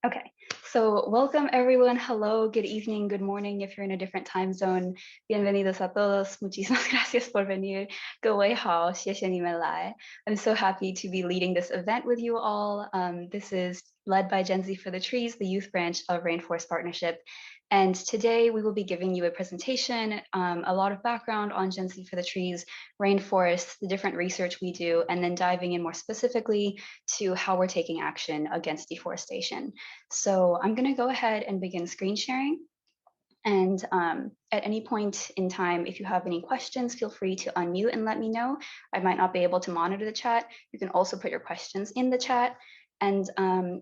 Okay, so welcome everyone. Hello, good evening, good morning if you're in a different time zone. Bienvenidos a todos. Muchísimas gracias por venir. 各位好，谢谢你们来. I'm so happy to be leading this event with you all. This is led by Gen Z for the Trees, the youth branch of Rainforest Partnership. And today we will be giving you a presentation, a lot of background on Gen Z for the Trees, rainforests, the different research we do, and then diving in more specifically to how we're taking action against deforestation. So I'm going to go ahead and begin screen sharing. And at any point in time, if you have any questions, feel free to unmute and let me know. I might not be able to monitor the chat. You can also put your questions in the chat. And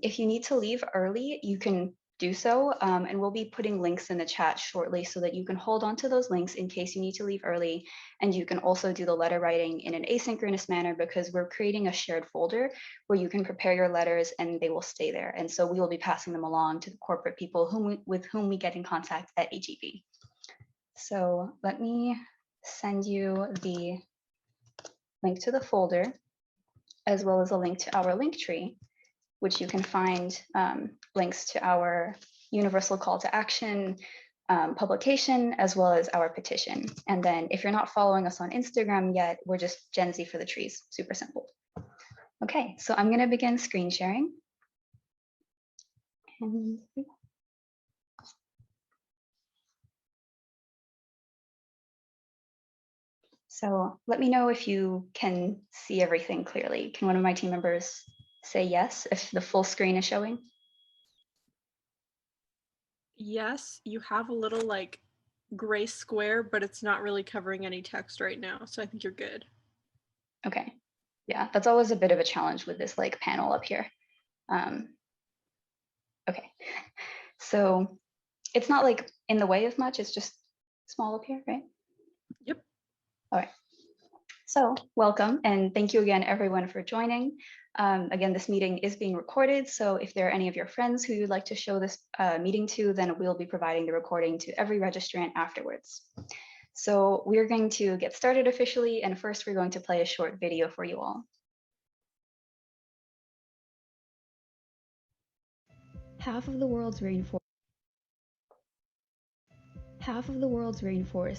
if you need to leave early, you can do so. And we'll be putting links in the chat shortly so that you can hold on to those links in case you need to leave early. And you can also do the letter writing in an asynchronous manner because we're creating a shared folder where you can prepare your letters and they will stay there. And so we will be passing them along to the corporate people with whom we get in contact at AGB. So let me send you the link to the folder, as well as a link to our link tree, which you can find links to our universal call to action publication, as well as our petition. And then if you're not following us on Instagram yet, we're just Gen Z for the Trees, super simple. Okay, so I'm gonna begin screen sharing. And so let me know if you can see everything clearly. Can one of my team members say yes if the full screen is showing? Yes, you have a little like gray square, but it's not really covering any text right now. So I think you're good. Okay. Yeah, that's always a bit of a challenge with this like panel up here. Okay. So it's not like in the way of much, it's just small up here, right? Yep. All right. So welcome and thank you again, everyone, for joining. Again, this meeting is being recorded. So if there are any of your friends who you'd like to show this meeting to, then we'll be providing the recording to every registrant afterwards. So we're going to get started officially. And first, we're going to play a short video for you all. Half of the world's rainforests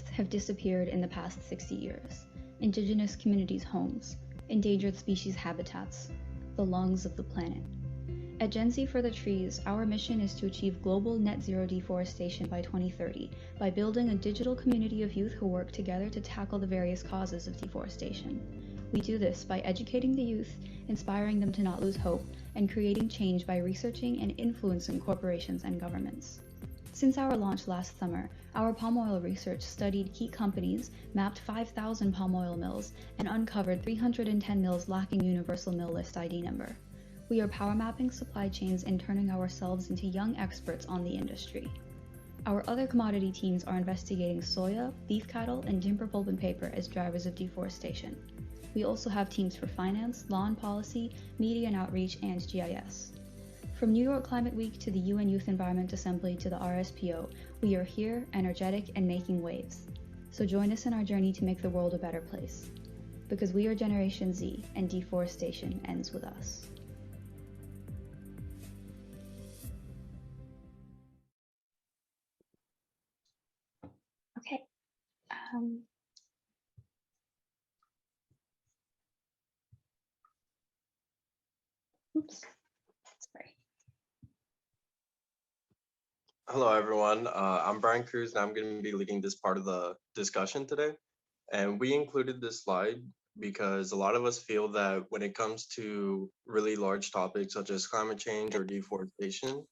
have disappeared in the past 60 years. Indigenous communities' homes, endangered species habitats, the lungs of the planet. At Gen Z for the Trees, our mission is to achieve global net zero deforestation by 2030 by building a digital community of youth who work together to tackle the various causes of deforestation. We do this by educating the youth, inspiring them to not lose hope, and creating change by researching and influencing corporations and governments. Since our launch last summer, our palm oil research studied key companies, mapped 5,000 palm oil mills, and uncovered 310 mills lacking universal mill list ID number. We are power mapping supply chains and turning ourselves into young experts on the industry. Our other commodity teams are investigating soya, beef cattle, and timber pulp and paper as drivers of deforestation. We also have teams for finance, law and policy, media and outreach, and GIS. From New York Climate Week to the UN Youth Environment Assembly to the RSPO, we are here, energetic, and making waves. So join us in our journey to make the world a better place. Because we are Generation Z, and deforestation ends with us. Okay. Oops. Sorry. Hello, everyone. I'm Brian Cruz, and I'm going to be leading this part of the discussion today. And we included this slide because a lot of us feel that when it comes to really large topics such as climate change or deforestation,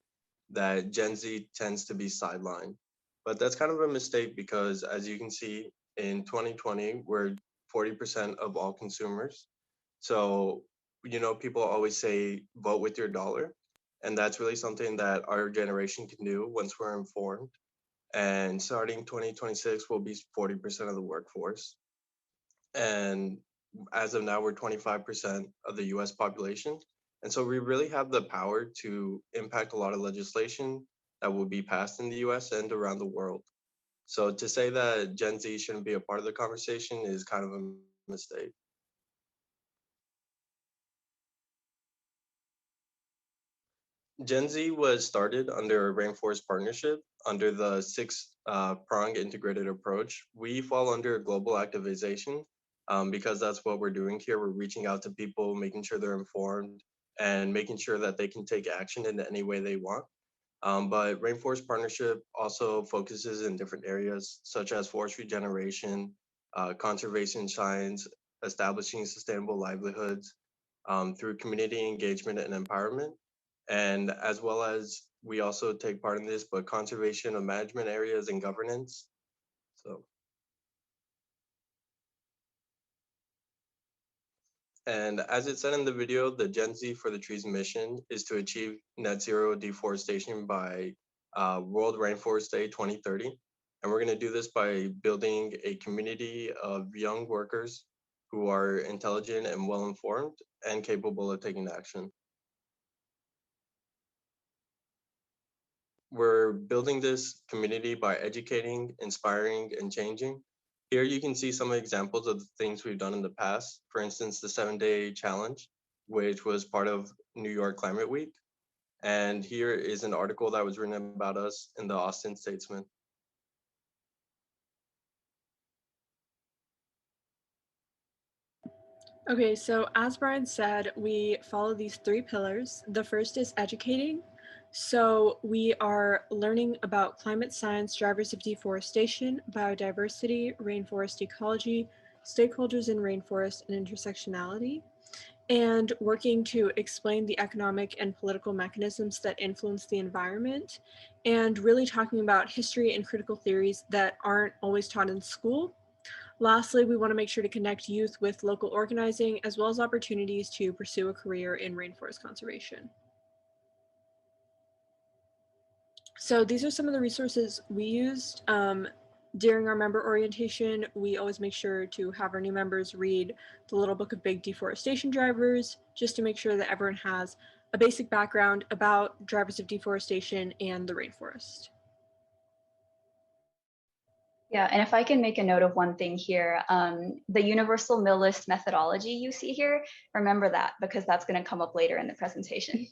that Gen Z tends to be sidelined. But that's kind of a mistake because, as you can see, in 2020, we're 40% of all consumers. So, people always say, vote with your dollar. And that's really something that our generation can do once we're informed. And starting 2026, we'll be 40% of the workforce. And as of now, we're 25% of the US population. And so we really have the power to impact a lot of legislation that will be passed in the US and around the world. So to say that Gen Z shouldn't be a part of the conversation is kind of a mistake. Gen Z was started under a rainforest partnership under the six prong integrated approach. We fall under global activization because that's what we're doing here. We're reaching out to people, making sure they're informed, and making sure that they can take action in any way they want. But Rainforest Partnership also focuses in different areas such as forest regeneration, conservation science, establishing sustainable livelihoods through community engagement and empowerment. And as well as we also take part in this, but conservation of management areas and governance. So, and as it said in the video, the Gen Z for the Trees mission is to achieve net zero deforestation by World Rainforest Day 2030. And we're going to do this by building a community of young workers who are intelligent and well informed and capable of taking action. We're building this community by educating, inspiring, and changing. Here you can see some examples of the things we've done in the past. For instance, the 7-day challenge, which was part of New York Climate Week. And here is an article that was written about us in the Austin Statesman. Okay, so as Brian said, we follow these three pillars. The first is educating. So we are learning about climate science, drivers of deforestation, biodiversity, rainforest ecology, stakeholders in rainforest, and intersectionality, and working to explain the economic and political mechanisms that influence the environment, and really talking about history and critical theories that aren't always taught in school. Lastly, we want to make sure to connect youth with local organizing as well as opportunities to pursue a career in rainforest conservation. So these are some of the resources we used. During our member orientation, we always make sure to have our new members read the Little Book of Big Deforestation Drivers, just to make sure that everyone has a basic background about drivers of deforestation and the rainforest. Yeah, and if I can make a note of one thing here, the universal mill list methodology you see here, remember that because that's going to come up later in the presentation.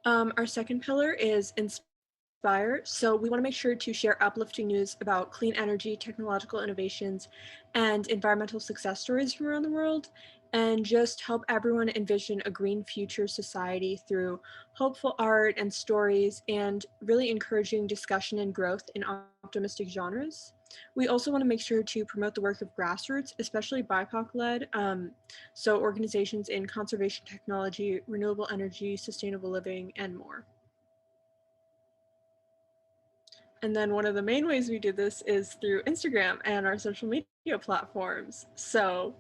Our second pillar is inspire. So we want to make sure to share uplifting news about clean energy, technological innovations, and environmental success stories from around the world, and just help everyone envision a green future society through hopeful art and stories, and really encouraging discussion and growth in optimistic genres. We also want to make sure to promote the work of grassroots, especially BIPOC-led, so organizations in conservation technology, renewable energy, sustainable living, and more. And then one of the main ways we do this is through Instagram and our social media platforms. So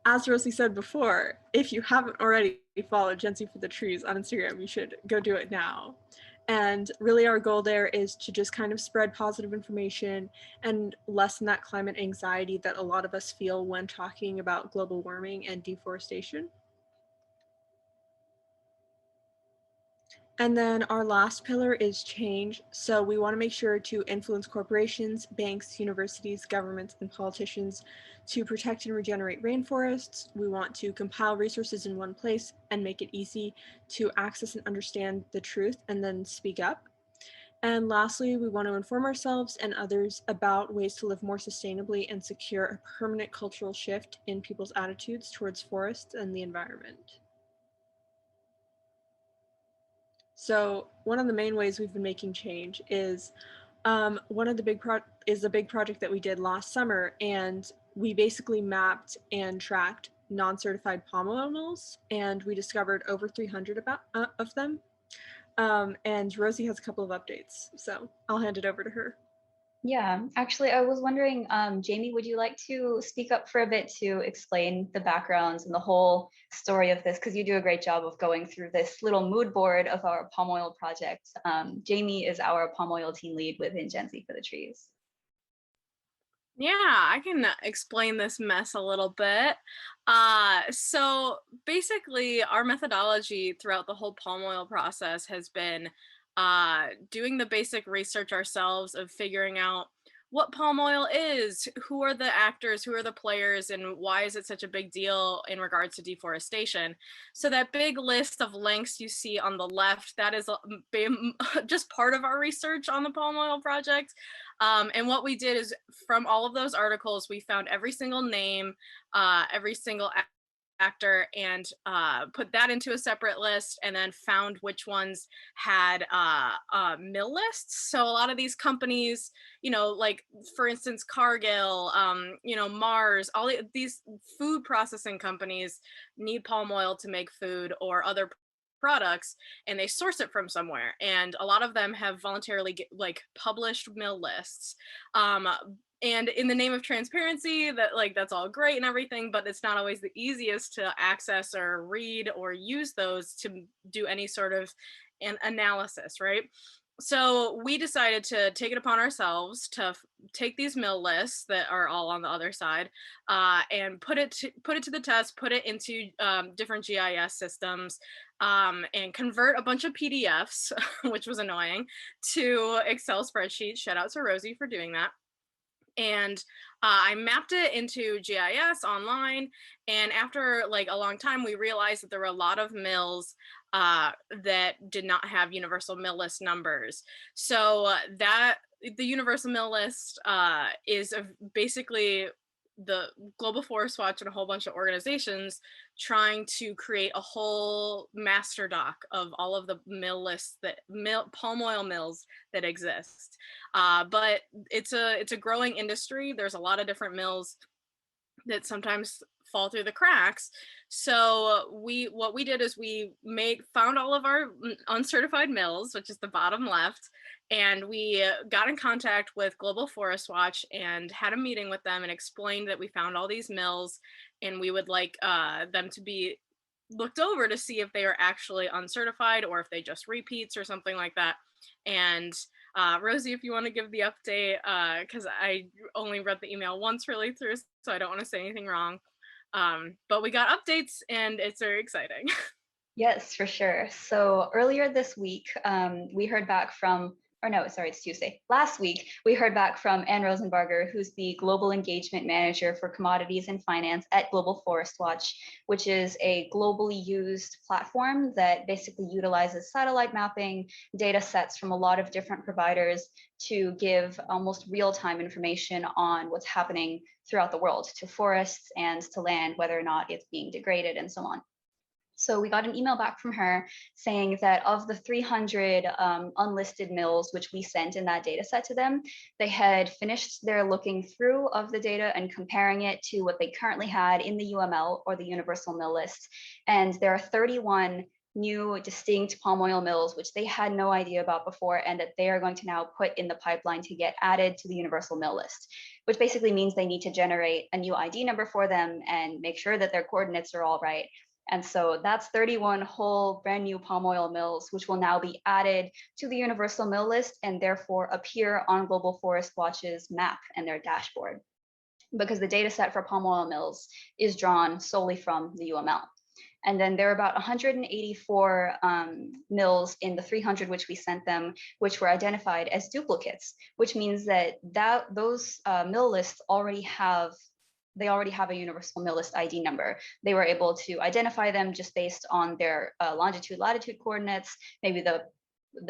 as Rosie said before, if you haven't already followed Gen Z for the Trees on Instagram, you should go do it now. And really our goal there is to just kind of spread positive information and lessen that climate anxiety that a lot of us feel when talking about global warming and deforestation. And then our last pillar is change. So we want to make sure to influence corporations, banks, universities, governments, and politicians to protect and regenerate rainforests. We want to compile resources in one place and make it easy to access and understand the truth and then speak up. And lastly, we want to inform ourselves and others about ways to live more sustainably and secure a permanent cultural shift in people's attitudes towards forests and the environment. So one of the main ways we've been making change is one of the big a big project that we did last summer, and we basically mapped and tracked non-certified palm oil mills, and we discovered over 300 of them. And Rosie has a couple of updates, so I'll hand it over to her. Yeah, actually, I was wondering, Jamie, would you like to speak up for a bit to explain the backgrounds and the whole story of this? Because you do a great job of going through this little mood board of our palm oil project. Jamie is our palm oil team lead within Gen Z for the Trees. Yeah, I can explain this mess a little bit. So basically, our methodology throughout the whole palm oil process has been doing the basic research ourselves of figuring out what palm oil is, who are the actors, who are the players, and why is it such a big deal in regards to deforestation. So that big list of links you see on the left, that is just part of our research on the Palm Oil Project. And what we did is, from all of those articles, we found every single name, every single actor, and put that into a separate list, and then found which ones had mill lists. So a lot of these companies, like for instance Cargill, Mars, all these food processing companies need palm oil to make food or other products, and they source it from somewhere, and a lot of them have voluntarily published mill lists. And in the name of transparency, that's all great and everything, but it's not always the easiest to access or read or use those to do any sort of an analysis, right? So we decided to take it upon ourselves to take these mill lists that are all on the other side, and put it to the test, put it into different GIS systems, and convert a bunch of PDFs, which was annoying, to Excel spreadsheets. Shout out to Rosie for doing that. And I mapped it into GIS online, and after a long time, we realized that there were a lot of mills that did not have universal mill list numbers. So that the universal mill list is basically the Global Forest Watch and a whole bunch of organizations trying to create a whole master doc of all of the mill lists palm oil mills that exist. But it's a growing industry. There's a lot of different mills that sometimes fall through the cracks. So what we did is we found all of our uncertified mills, which is the bottom left, and we got in contact with Global Forest Watch and had a meeting with them and explained that we found all these mills, and we would like them to be looked over to see if they are actually uncertified or if they just repeats or something like that. And Rosie, if you want to give the update, because I only read the email once really through, so I don't want to say anything wrong. But we got updates, and it's very exciting. Yes, for sure. So earlier this week, we heard back from, or no, sorry, it's Tuesday. Last week, we heard back from Anne Rosenbarger, who's the Global Engagement Manager for Commodities and Finance at Global Forest Watch, which is a globally used platform that basically utilizes satellite mapping, data sets from a lot of different providers to give almost real-time information on what's happening throughout the world to forests and to land, whether or not it's being degraded and so on. So we got an email back from her saying that of the 300 unlisted mills, which we sent in that data set to them, they had finished their looking through of the data and comparing it to what they currently had in the UML, or the Universal Mill List. And there are 31 new distinct palm oil mills, which they had no idea about before, and that they are going to now put in the pipeline to get added to the Universal Mill List, which basically means they need to generate a new ID number for them and make sure that their coordinates are all right. And so that's 31 whole brand new palm oil mills, which will now be added to the Universal Mill List and therefore appear on Global Forest Watch's map and their dashboard, because the data set for palm oil mills is drawn solely from the UML. And then there are about 184 mills in the 300 which we sent them, which were identified as duplicates, which means that those mill lists already have a Universal Mill List ID number. They were able to identify them just based on their longitude, latitude coordinates, maybe the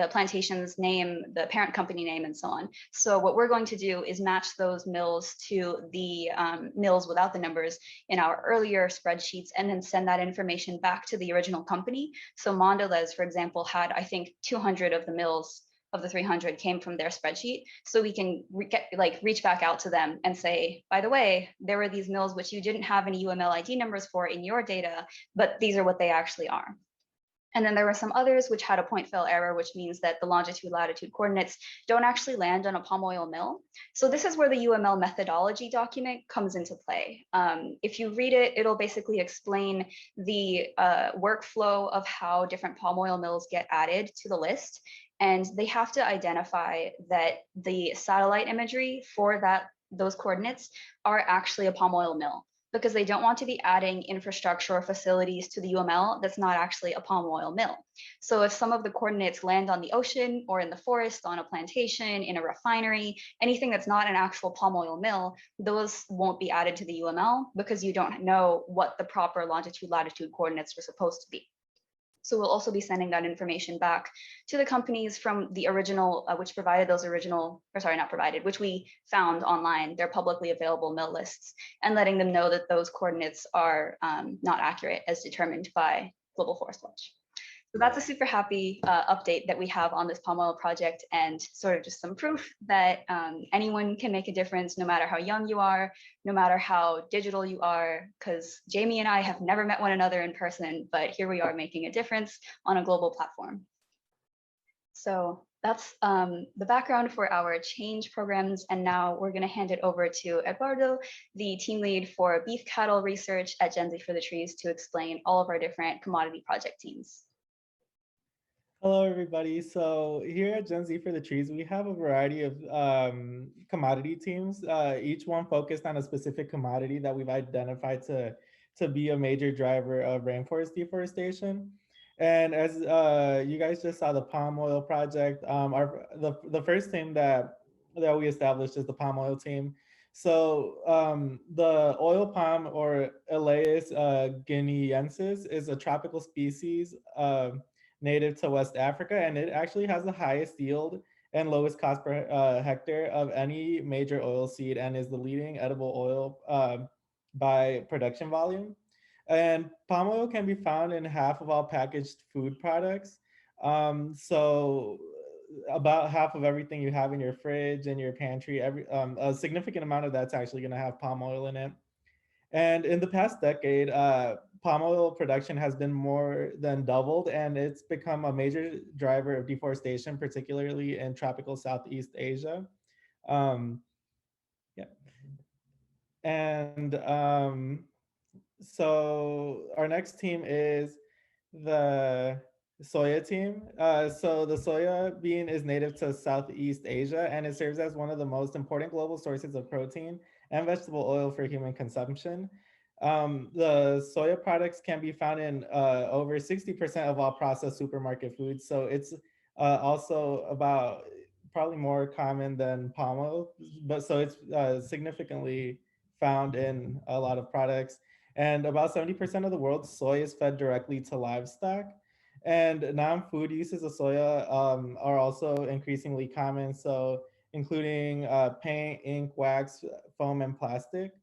plantation's name, the parent company name, and so on. So what we're going to do is match those mills to the mills without the numbers in our earlier spreadsheets, and then send that information back to the original company. So Mondelez, for example, had, I think, 200 of the mills of the 300 came from their spreadsheet. So we can reach back out to them and say, by the way, there were these mills which you didn't have any UML ID numbers for in your data, but these are what they actually are. And then there were some others which had a point fill error, which means that the longitude latitude coordinates don't actually land on a palm oil mill. So this is where the UML methodology document comes into play. If you read it, it'll basically explain the workflow of how different palm oil mills get added to the list. And they have to identify that the satellite imagery for those coordinates are actually a palm oil mill, because they don't want to be adding infrastructure or facilities to the UML that's not actually a palm oil mill. So if some of the coordinates land on the ocean or in the forest, on a plantation, in a refinery, anything that's not an actual palm oil mill, those won't be added to the UML because you don't know what the proper longitude, latitude coordinates were supposed to be. So we'll also be sending that information back to the companies from the original, which provided those original, or sorry, not provided, which we found online, they're publicly available mill lists, and letting them know that those coordinates are not accurate as determined by Global Forest Watch. So that's a super happy update that we have on this palm oil project, and sort of just some proof that anyone can make a difference, no matter how young you are, no matter how digital you are, because Jamie and I have never met one another in person, but here we are making a difference on a global platform. So that's the background for our change programs. And now we're going to hand it over to Eduardo, the team lead for beef cattle research at Gen Z for the Trees, to explain all of our different commodity project teams. Hello, everybody. So here at Gen Z for the Trees, we have a variety of commodity teams, each one focused on a specific commodity that we've identified to be a major driver of rainforest deforestation. And as you guys just saw, the palm oil project, the first team that we established is the palm oil team. So the oil palm, or Elaeus guineensis, is a tropical species native to West Africa, and it actually has the highest yield and lowest cost per hectare of any major oil seed, and is the leading edible oil by production volume. And palm oil can be found in half of all packaged food products. So about half of everything you have in your fridge and your pantry, a significant amount of that's actually going to have palm oil in it. And in the past decade, palm oil production has been more than doubled, and it's become a major driver of deforestation, particularly in tropical Southeast Asia. Um, yeah. And so our next team is the soya team. So the soya bean is native to Southeast Asia, and it serves as one of the most important global sources of protein and vegetable oil for human consumption. The soya products can be found in over 60% of all processed supermarket foods. So it's also about probably more common than palm oil, but so it's significantly found in a lot of products. And about 70% of the world's soy is fed directly to livestock. And non-food uses of soya are also increasingly common, so including paint, ink, wax, foam, and plastic.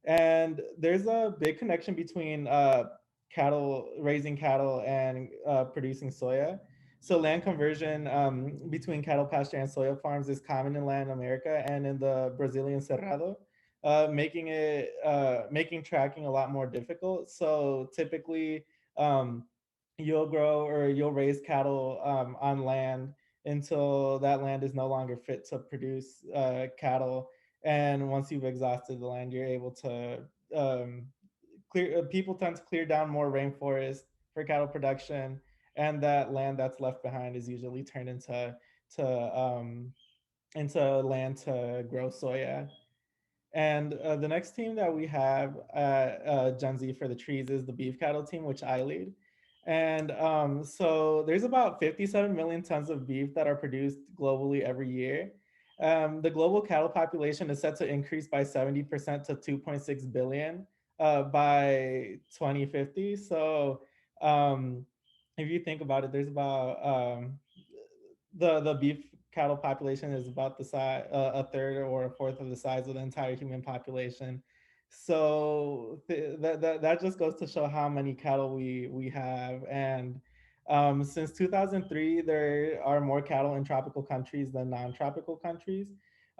And there's a big connection between raising cattle and producing soya. So land conversion between cattle pasture and soya farms is common in Latin America and in the Brazilian Cerrado, making tracking a lot more difficult. So typically, you'll raise cattle on land until that land is no longer fit to produce cattle. And once you've exhausted the land, you're able to people tend to clear down more rainforest for cattle production, and that land that's left behind is usually turned to land to grow soya. And the next team that we have at Gen Z for the Trees is the beef cattle team, which I lead. And so there's about 57 million tons of beef that are produced globally every year. The global cattle population is set to increase by 70% to 2.6 billion by 2050. So if you think about it, there's about the beef cattle population is about the size, a third or a fourth of the size of the entire human population. So that just goes to show how many cattle we have. And since 2003, there are more cattle in tropical countries than non-tropical countries.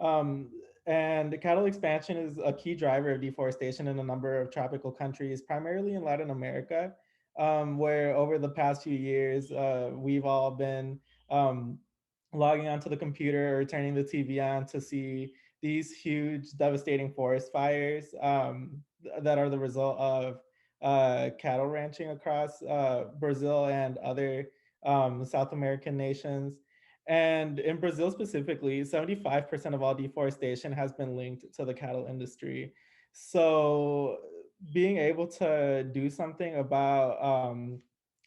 And cattle expansion is a key driver of deforestation in a number of tropical countries, primarily in Latin America, where over the past few years, we've all been logging onto the computer or turning the TV on to see these huge, devastating forest fires that are the result of cattle ranching across Brazil and other South American nations. And in Brazil specifically, 75% of all deforestation has been linked to the cattle industry. So being able to do something about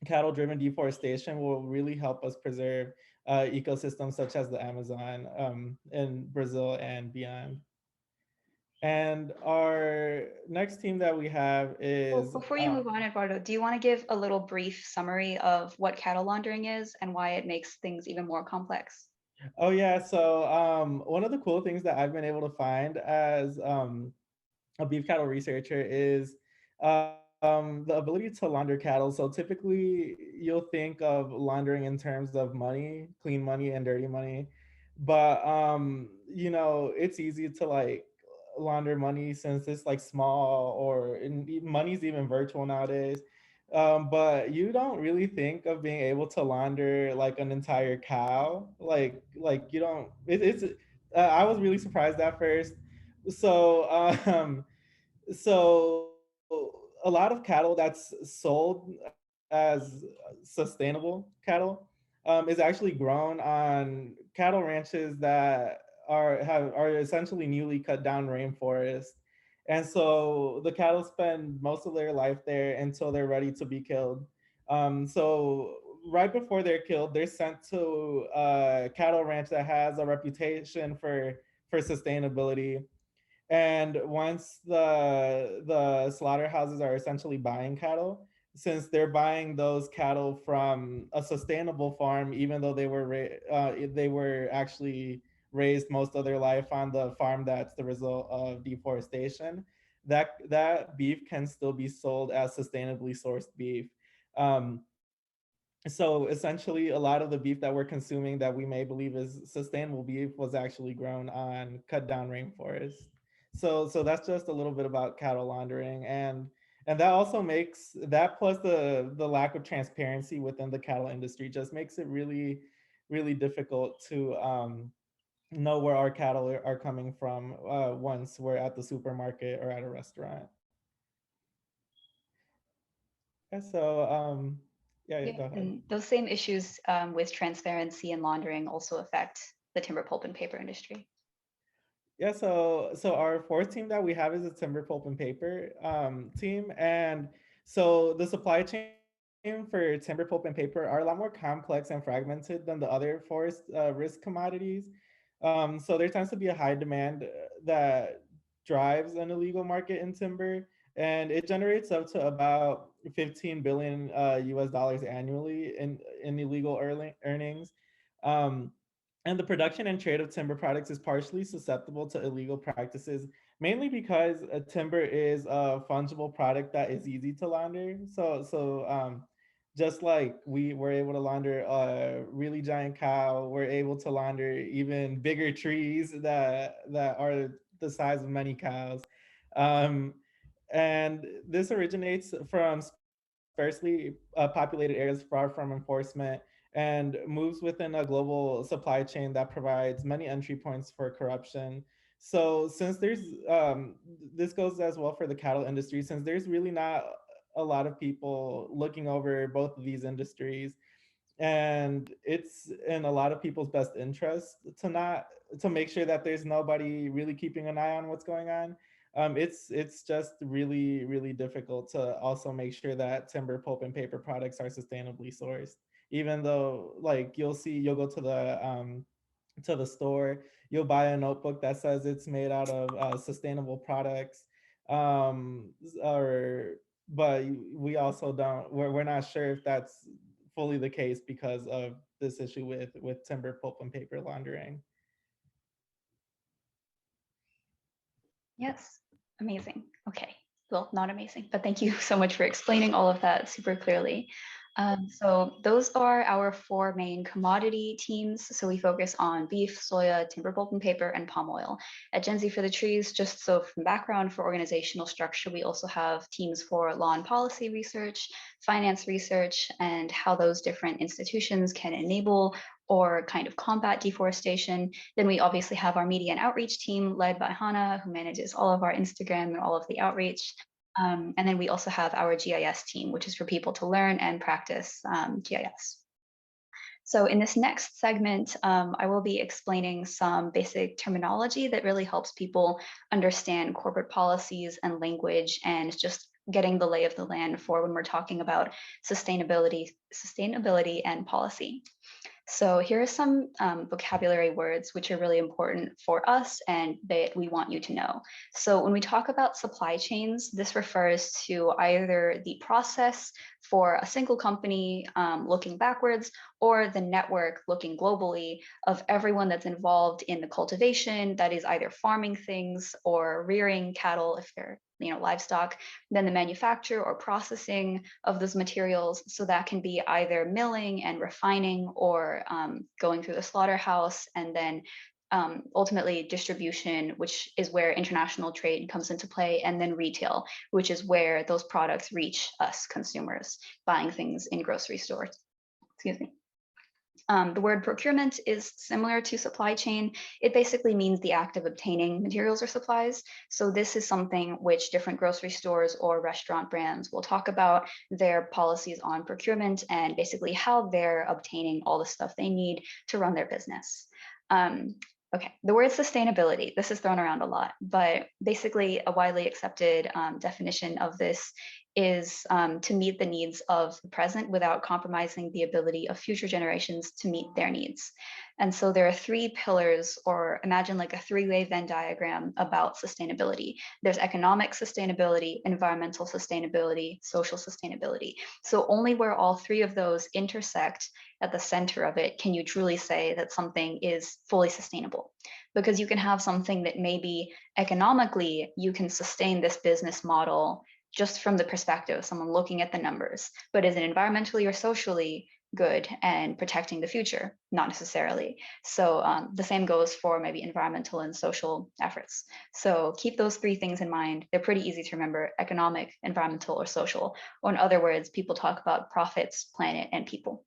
cattle-driven deforestation will really help us preserve ecosystems such as the Amazon in Brazil and beyond. And our next team that we have Well, is before you move on, Eduardo, do you want to give a little brief summary of what cattle laundering is and why it makes things even more complex? oh yeah, so one of the cool things that I've been able to find as a beef cattle researcher is the ability to launder cattle. So typically you'll think of laundering in terms of money, clean money and dirty money. But you know, it's easy to like launder money since it's like small or money's even virtual nowadays. But you don't really think of being able to launder like an entire cow. Like you don't. It's. I was really surprised at first. So so a lot of cattle that's sold as sustainable cattle is actually grown on cattle ranches that are essentially newly cut down rainforests. And so the cattle spend most of their life there until they're ready to be killed. So right before they're killed, they're sent to a cattle ranch that has a reputation for sustainability. And once the slaughterhouses are essentially buying cattle, since they're buying those cattle from a sustainable farm, even though they were actually raised most of their life on the farm that's the result of deforestation, that beef can still be sold as sustainably sourced beef. Um, so essentially, a lot of the beef that we're consuming that we may believe is sustainable beef was actually grown on cut down rainforests. So that's just a little bit about cattle laundering, and that also makes that plus the lack of transparency within the cattle industry just makes it really difficult to know where our cattle are coming from once we're at the supermarket or at a restaurant. Yeah, so yeah, Yeah, go ahead. and those same issues with transparency and laundering also affect the timber, pulp, and paper industry. Yeah, so our fourth team that we have is a timber pulp and paper team, and so the supply chain for timber pulp and paper are a lot more complex and fragmented than the other forest risk commodities. So there tends to be a high demand that drives an illegal market in timber, and it generates up to about 15 billion US dollars annually in illegal earnings. Um, and the production and trade of timber products is partially susceptible to illegal practices, mainly because a timber is a fungible product that is easy to launder. So just like we were able to launder a really giant cow, we're able to launder even bigger trees that are the size of many cows. Um, and this originates from sparsely populated areas far from enforcement and moves within a global supply chain that provides many entry points for corruption. So since there's this goes as well for the cattle industry, since there's really not a lot of people looking over both of these industries, and it's in a lot of people's best interest to make sure that there's nobody really keeping an eye on what's going on. It's just really difficult to also make sure that timber, pulp, and paper products are sustainably sourced. Even though, like, you'll go to the store, you'll buy a notebook that says it's made out of sustainable products, or but we also don't. We're not sure if that's fully the case because of this issue with timber, pulp, and paper laundering. Yes, amazing. Okay, well, not amazing, but thank you so much for explaining all of that super clearly. So those are our four main commodity teams. So we focus on beef, soya, timber, pulp and paper, and palm oil. At Gen Z for the Trees, just so from background for organizational structure, we also have teams for law and policy research, finance research, and how those different institutions can enable or kind of combat deforestation. Then we obviously have our media and outreach team led by Hannah, who manages all of our Instagram and all of the outreach. And then we also have our GIS team, which is for people to learn and practice GIS. So in this next segment, I will be explaining some basic terminology that really helps people understand corporate policies and language and just getting the lay of the land for when we're talking about sustainability and policy. So here are some vocabulary words which are really important for us and that we want you to know. So when we talk about supply chains, this refers to either the process for a single company looking backwards or the network looking globally of everyone that's involved in the cultivation, that is either farming things or rearing cattle if they're livestock, then the manufacture or processing of those materials. So that can be either milling and refining or going through the slaughterhouse and then ultimately distribution, which is where international trade comes into play, and then retail, which is where those products reach us consumers buying things in grocery stores. Excuse me. The word procurement is similar to supply chain. It basically means the act of obtaining materials or supplies. So this is something which different grocery stores or restaurant brands will talk about their policies on procurement and basically how they're obtaining all the stuff they need to run their business. Okay, the word sustainability, this is thrown around a lot, but basically a widely accepted definition of this is to meet the needs of the present without compromising the ability of future generations to meet their needs. And so there are three pillars, or imagine like a three-way Venn diagram about sustainability. There's economic sustainability, environmental sustainability, social sustainability. So only where all three of those intersect at the center of it can you truly say that something is fully sustainable. Because you can have something that maybe economically you can sustain this business model just from the perspective of someone looking at the numbers, but is it environmentally or socially good and protecting the future? Not necessarily. So the same goes for maybe environmental and social efforts. So keep those three things in mind. They're pretty easy to remember: economic, environmental, or social. Or in other words, people talk about profits, planet, and people.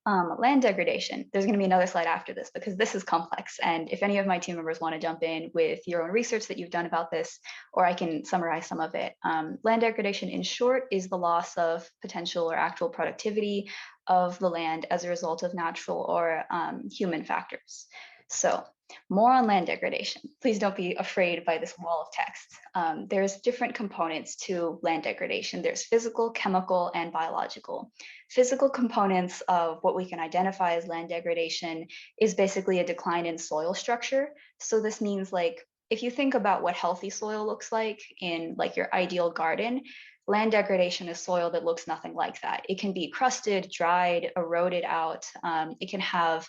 Land degradation. There's going to be another slide after this because this is complex. And if any of my team members want to jump in with your own research that you've done about this, or I can summarize some of it. Land degradation, in short, is the loss of potential or actual productivity of the land as a result of natural or human factors. So more on land degradation. Please don't be afraid by this wall of text. There's different components to land degradation. There's physical, chemical, and biological. Physical components of what we can identify as land degradation is basically a decline in soil structure. So this means, like, if you think about what healthy soil looks like in like your ideal garden, land degradation is soil that looks nothing like that. It can be crusted, dried, eroded out. It can have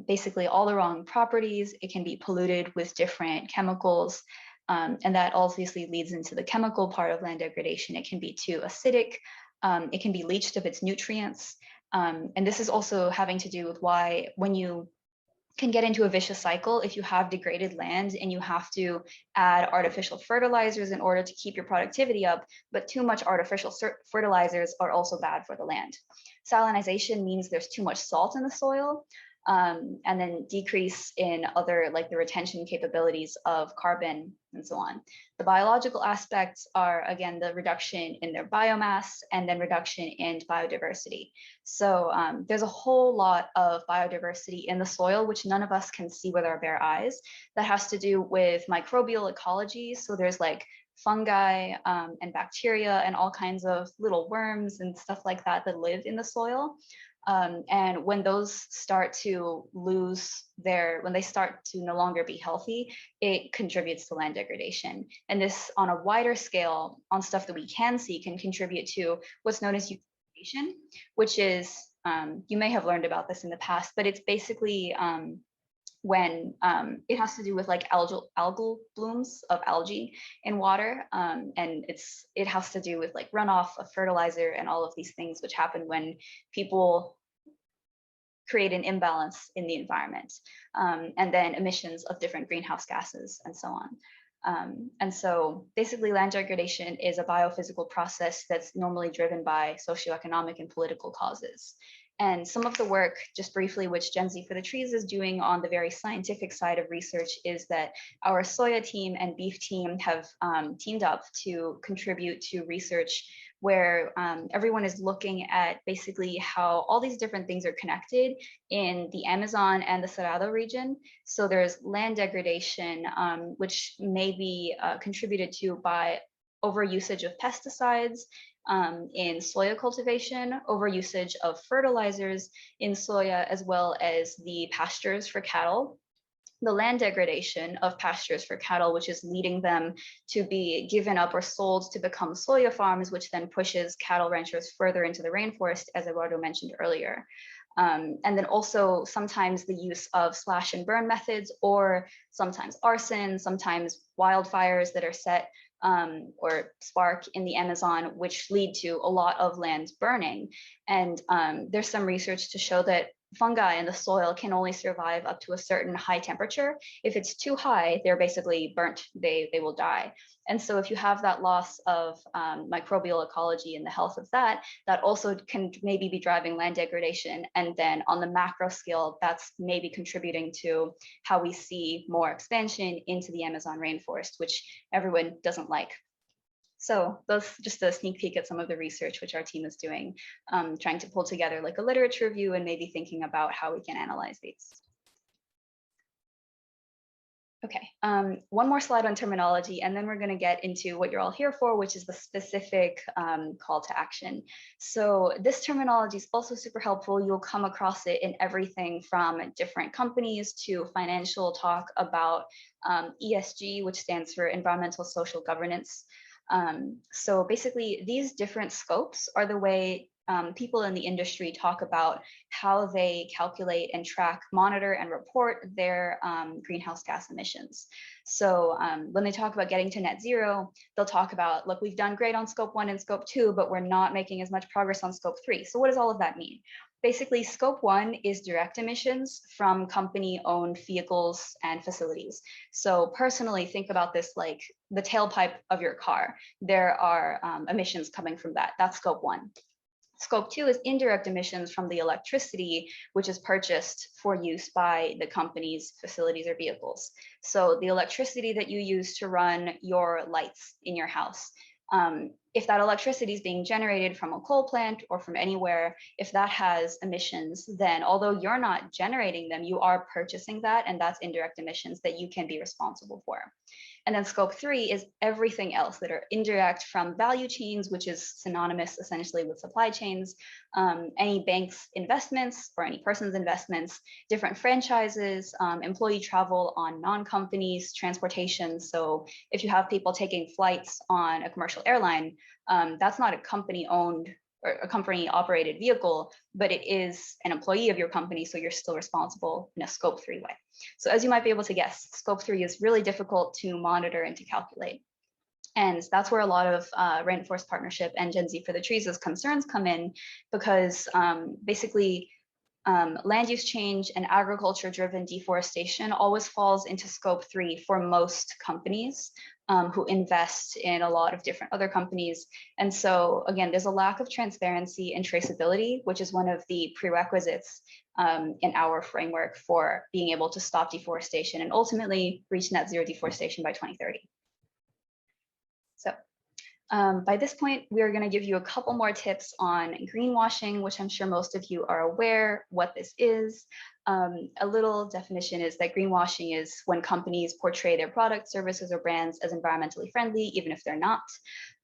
basically all the wrong properties. It can be polluted with different chemicals. And that obviously leads into the chemical part of land degradation. It can be too acidic. It can be leached of its nutrients. And this is also having to do with why when you can get into a vicious cycle if you have degraded land and you have to add artificial fertilizers in order to keep your productivity up, but too much artificial fertilizers are also bad for the land. Salinization means there's too much salt in the soil, and then decrease in other, like the retention capabilities of carbon and so on. The biological aspects are, again, the reduction in their biomass and then reduction in biodiversity. So there's a whole lot of biodiversity in the soil, which none of us can see with our bare eyes. That has to do with microbial ecology. So there's like fungi and bacteria and all kinds of little worms and stuff like that that live in the soil. And when those start to when they start to no longer be healthy, it contributes to land degradation. And this, on a wider scale, on stuff that we can see, can contribute to what's known as eutrophication, which is, you may have learned about this in the past, but it's basically when it has to do with like algal blooms of algae in water, and it has to do with like runoff of fertilizer and all of these things which happen when people create an imbalance in the environment, and then emissions of different greenhouse gases and so on. And so basically land degradation is a biophysical process that's normally driven by socioeconomic and political causes. And some of the work, just briefly, which Gen Z for the Trees is doing on the very scientific side of research is that our soya team and beef team have teamed up to contribute to research where everyone is looking at basically how all these different things are connected in the Amazon and the Cerrado region. So there's land degradation, which may be contributed to by overusage of pesticides in soya cultivation, overusage of fertilizers in soya, as well as the pastures for cattle. The land degradation of pastures for cattle, which is leading them to be given up or sold to become soya farms, which then pushes cattle ranchers further into the rainforest, as Eduardo mentioned earlier. And then also sometimes the use of slash and burn methods, or sometimes arson, sometimes wildfires that are set or spark in the Amazon, which lead to a lot of land burning. And there's some research to show that fungi in the soil can only survive up to a certain high temperature. If it's too high, they're basically burnt, they will die. And so if you have that loss of microbial ecology and the health of that, that also can maybe be driving land degradation. And then on the macro scale, that's maybe contributing to how we see more expansion into the Amazon rainforest, which everyone doesn't like. So that's just a sneak peek at some of the research which our team is doing, trying to pull together like a literature review and maybe thinking about how we can analyze these. Okay, one more slide on terminology, and then we're going to get into what you're all here for, which is the specific call to action. So this terminology is also super helpful. You'll come across it in everything from different companies to financial talk about ESG, which stands for environmental social governance. So basically, these different scopes are the way people in the industry talk about how they calculate and track, monitor, and report their greenhouse gas emissions. So when they talk about getting to net zero, they'll talk about, look, we've done great on scope 1 and scope 2, but we're not making as much progress on scope 3. So what does all of that mean? Basically, scope 1 is direct emissions from company-owned vehicles and facilities. So personally, think about this like the tailpipe of your car. There are emissions coming from that. That's scope 1. Scope 2 is indirect emissions from the electricity, which is purchased for use by the company's facilities or vehicles. So the electricity that you use to run your lights in your house. If that electricity is being generated from a coal plant or from anywhere, if that has emissions, then although you're not generating them, you are purchasing that, and that's indirect emissions that you can be responsible for. And then scope 3 is everything else that are indirect from value chains, which is synonymous essentially with supply chains, any bank's investments or any person's investments, different franchises, employee travel on non-companies, transportation. So if you have people taking flights on a commercial airline, that's not a company-owned or a company operated vehicle, but it is an employee of your company, so you're still responsible in a scope 3 way. So as you might be able to guess, scope 3 is really difficult to monitor and to calculate. And that's where a lot of Rainforest Partnership and Gen Z for the Trees' concerns come in, because basically land use change and agriculture-driven deforestation always falls into scope 3 for most companies who invest in a lot of different other companies. And so again, there's a lack of transparency and traceability, which is one of the prerequisites in our framework for being able to stop deforestation and ultimately reach net zero deforestation by 2030. So by this point, we are going to give you a couple more tips on greenwashing, which I'm sure most of you are aware what this is. A little definition is that greenwashing is when companies portray their products, services, or brands as environmentally friendly, even if they're not.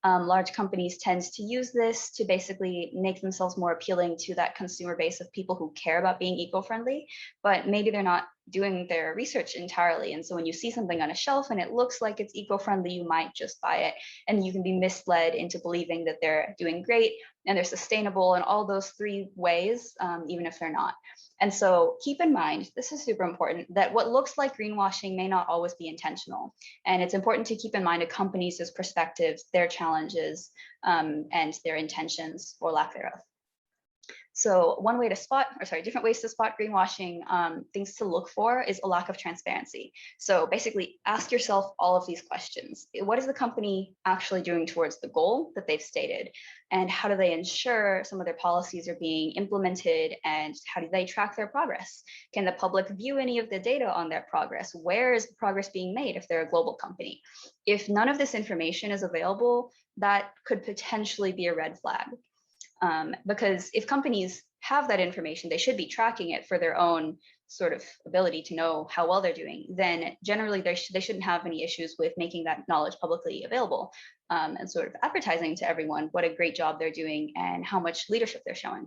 Large companies tend to use this to basically make themselves more appealing to that consumer base of people who care about being eco-friendly, but maybe they're not doing their research entirely. And so when you see something on a shelf and it looks like it's eco-friendly, you might just buy it. And you can be misled into believing that they're doing great and they're sustainable in all those 3 ways, even if they're not. And so keep in mind, this is super important, that what looks like greenwashing may not always be intentional. And it's important to keep in mind a company's perspectives, their challenges, and their intentions or lack thereof. So one way to different ways to spot greenwashing, things to look for is a lack of transparency. So basically ask yourself all of these questions. What is the company actually doing towards the goal that they've stated? And how do they ensure some of their policies are being implemented? And how do they track their progress? Can the public view any of the data on their progress? Where is the progress being made if they're a global company? If none of this information is available, that could potentially be a red flag. Because if companies have that information, they should be tracking it for their own sort of ability to know how well they're doing. Then generally they shouldn't have any issues with making that knowledge publicly available, and sort of advertising to everyone what a great job they're doing and how much leadership they're showing.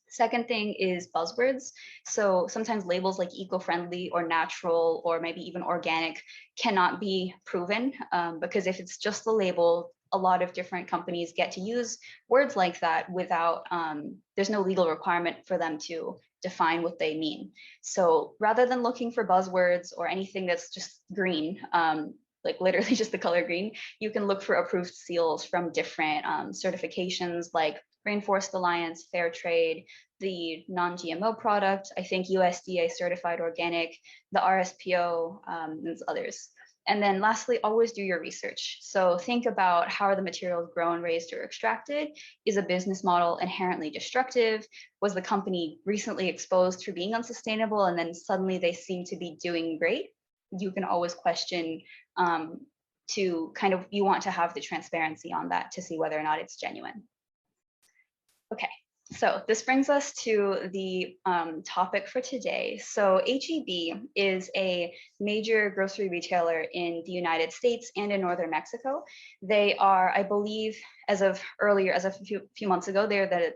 Second thing is buzzwords. So sometimes labels like eco-friendly or natural or maybe even organic cannot be proven, because if it's just the label, a lot of different companies get to use words like that without, there's no legal requirement for them to define what they mean. So rather than looking for buzzwords or anything that's just green, like literally just the color green, you can look for approved seals from different certifications like Rainforest Alliance, Fair Trade, the non-GMO product, I think USDA certified organic, the RSPO, and others. And then lastly, always do your research. So think about how are the materials grown, raised, or extracted? Is a business model inherently destructive? Was the company recently exposed for being unsustainable and then suddenly they seem to be doing great? You can always question to kind of, you want to have the transparency on that to see whether or not it's genuine. Okay, so this brings us to the topic for today. So HEB is a major grocery retailer in the United States and in northern Mexico. They are, I believe, as of a few months ago, they're the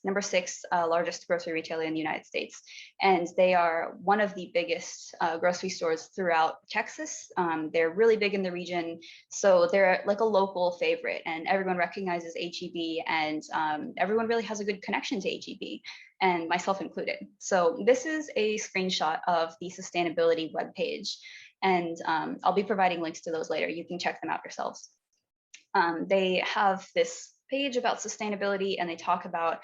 number six largest grocery retailer in the United States. And they are one of the biggest grocery stores throughout Texas. They're really big in the region. So they're like a local favorite and everyone recognizes HEB and everyone really has a good connection to HEB and myself included. So this is a screenshot of the sustainability webpage. And I'll be providing links to those later. You can check them out yourselves. They have this page about sustainability and they talk about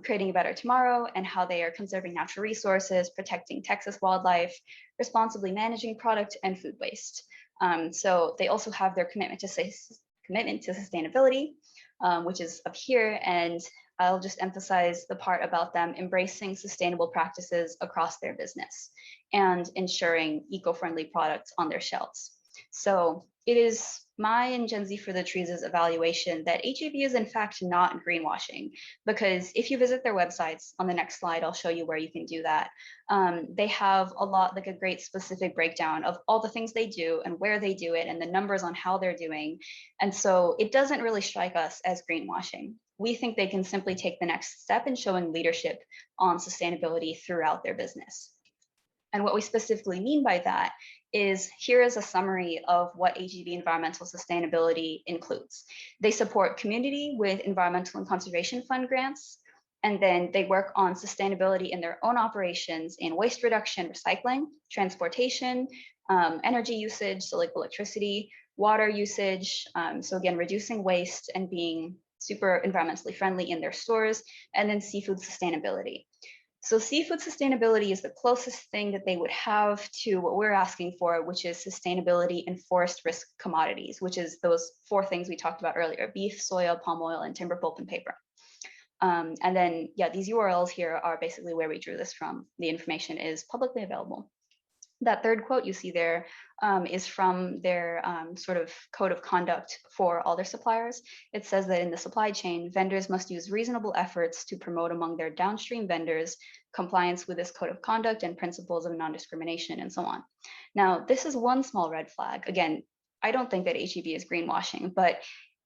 creating a better tomorrow and how they are conserving natural resources, protecting Texas wildlife, responsibly managing product and food waste. So they also have their commitment to sustainability, which is up here. And I'll just emphasize the part about them embracing sustainable practices across their business and ensuring eco-friendly products on their shelves. So it is my and Gen Z for the Trees' evaluation that HEB is in fact not greenwashing, because if you visit their websites, on the next slide, I'll show you where you can do that. They have a great specific breakdown of all the things they do and where they do it and the numbers on how they're doing. And so it doesn't really strike us as greenwashing. We think they can simply take the next step in showing leadership on sustainability throughout their business. And what we specifically mean by that is here is a summary of what HEB environmental sustainability includes. They support community with environmental and conservation fund grants, and then they work on sustainability in their own operations in waste reduction, recycling, transportation, energy usage, so like electricity, water usage, so again, reducing waste and being super environmentally friendly in their stores, and then seafood sustainability. So seafood sustainability is the closest thing that they would have to what we're asking for, which is sustainability in forest risk commodities, which is those four things we talked about earlier: beef, soya, palm oil, and timber, pulp, and paper. And then, yeah, these URLs here are basically where we drew this from. The information is publicly available. That third quote you see there is from their sort of code of conduct for all their suppliers. It says that in the supply chain, vendors must use reasonable efforts to promote among their downstream vendors compliance with this code of conduct and principles of non-discrimination and so on. Now, this is one small red flag. Again, I don't think that HEB is greenwashing, but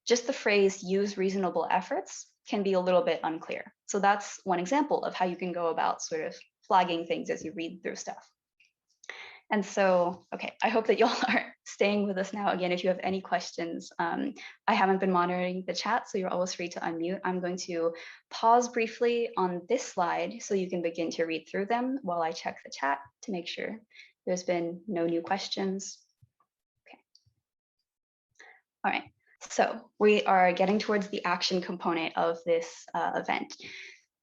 just the phrase use reasonable efforts can be a little bit unclear. So that's one example of how you can go about sort of flagging things as you read through stuff. And so, okay, I hope that y'all are staying with us now. Again, if you have any questions, I haven't been monitoring the chat, so you're always free to unmute. I'm going to pause briefly on this slide so you can begin to read through them while I check the chat to make sure there's been no new questions. Okay. All right, so we are getting towards the action component of this event.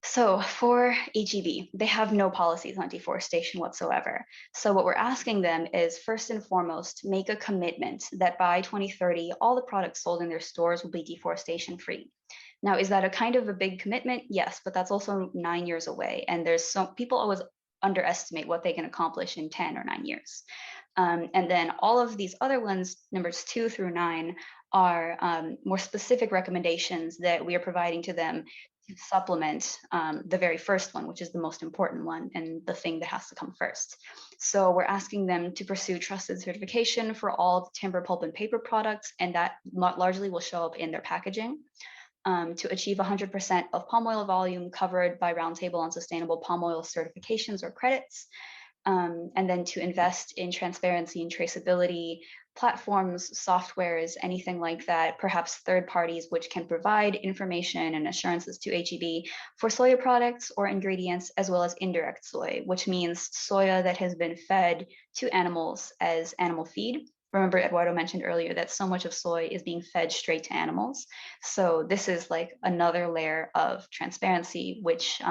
So for HEB, they have no policies on deforestation whatsoever. So what we're asking them is, first and foremost, make a commitment that by 2030, all the products sold in their stores will be deforestation free. Now, is that a kind of a big commitment? Yes, but that's also 9 years away. And there's some people always underestimate what they can accomplish in 10 or 9 years. And then all of these other ones, numbers 2 through 9, are more specific recommendations that we are providing to them to supplement the very first one, which is the most important one and the thing that has to come first. So we're asking them to pursue trusted certification for all timber, pulp, and paper products, and that largely will show up in their packaging. To achieve 100% of palm oil volume covered by Roundtable on Sustainable Palm Oil certifications or credits, and then to invest in transparency and traceability platforms, softwares, anything like that, perhaps third parties which can provide information and assurances to HEB for soya products or ingredients, as well as indirect soy, which means soya that has been fed to animals as animal feed. Remember, Eduardo mentioned earlier that so much of soy is being fed straight to animals. So this is like another layer of transparency, which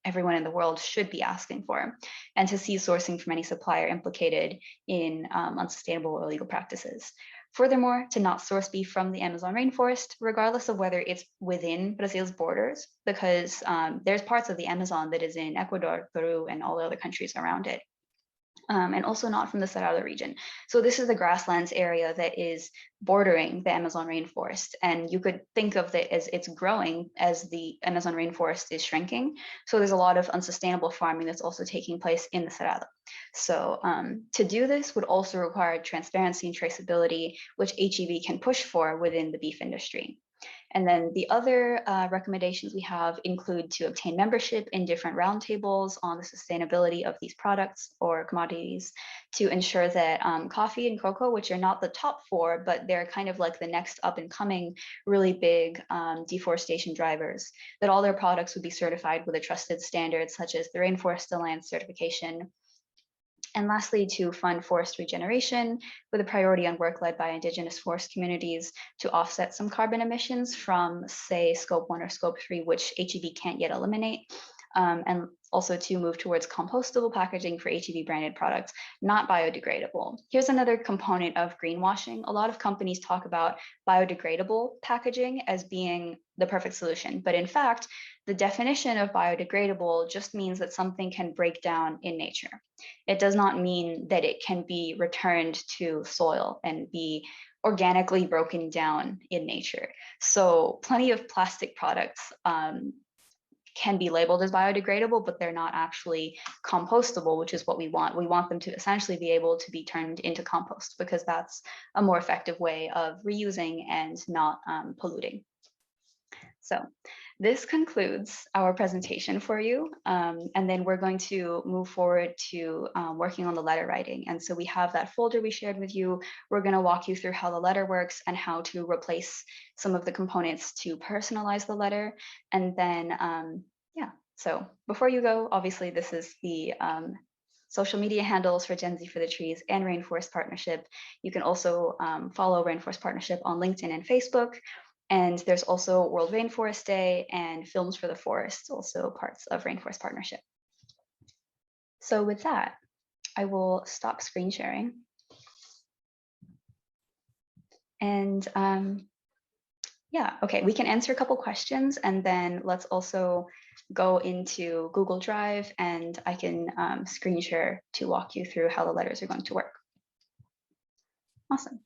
everyone in the world should be asking for, and to cease sourcing from any supplier implicated in unsustainable or illegal practices. Furthermore, to not source beef from the Amazon rainforest, regardless of whether it's within Brazil's borders, because there's parts of the Amazon that is in Ecuador, Peru, and all the other countries around it. And also not from the Cerrado region. So this is the grasslands area that is bordering the Amazon rainforest. And you could think of it as it's growing as the Amazon rainforest is shrinking. So there's a lot of unsustainable farming that's also taking place in the Cerrado. So to do this would also require transparency and traceability, which HEB can push for within the beef industry. And then the other recommendations we have include to obtain membership in different roundtables on the sustainability of these products or commodities, to ensure that coffee and cocoa, which are not the top 4, but they're kind of like the next up and coming really big deforestation drivers, that all their products would be certified with a trusted standard such as the Rainforest Alliance certification. And lastly, to fund forest regeneration with a priority on work led by Indigenous forest communities to offset some carbon emissions from, say, Scope 1 or Scope 3, which HEB can't yet eliminate. And also to move towards compostable packaging for HEB branded products, not biodegradable. Here's another component of greenwashing. A lot of companies talk about biodegradable packaging as being the perfect solution, but in fact, the definition of biodegradable just means that something can break down in nature. It does not mean that it can be returned to soil and be organically broken down in nature. So plenty of plastic products can be labeled as biodegradable, but they're not actually compostable, which is what we want. We want them to essentially be able to be turned into compost, because that's a more effective way of reusing and not polluting. So this concludes our presentation for you. And then we're going to move forward to working on the letter writing. And so we have that folder we shared with you. We're going to walk you through how the letter works and how to replace some of the components to personalize the letter. And then, yeah, so before you go, obviously this is the social media handles for Gen Z for the Trees and Rainforest Partnership. You can also follow Rainforest Partnership on LinkedIn and Facebook. And there's also World Rainforest Day and Films for the Forest, also parts of Rainforest Partnership. So with that, I will stop screen sharing. And yeah, okay, we can answer a couple questions, and then let's also go into Google Drive, and I can screen share to walk you through how the letters are going to work. Awesome.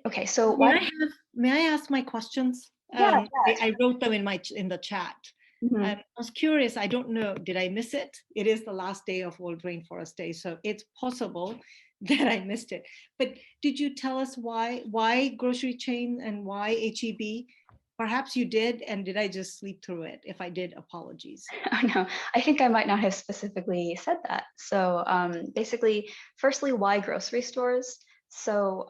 Okay, so may I ask my questions? Yeah, I wrote them in the chat. Mm-hmm. I was curious. I don't know. Did I miss it? It is the last day of World Rainforest Day, so it's possible that I missed it. But did you tell us why grocery chain and why HEB? Perhaps you did, and did I just sleep through it? If I did, apologies. Oh no, I think I might not have specifically said that. So basically, firstly, why grocery stores? So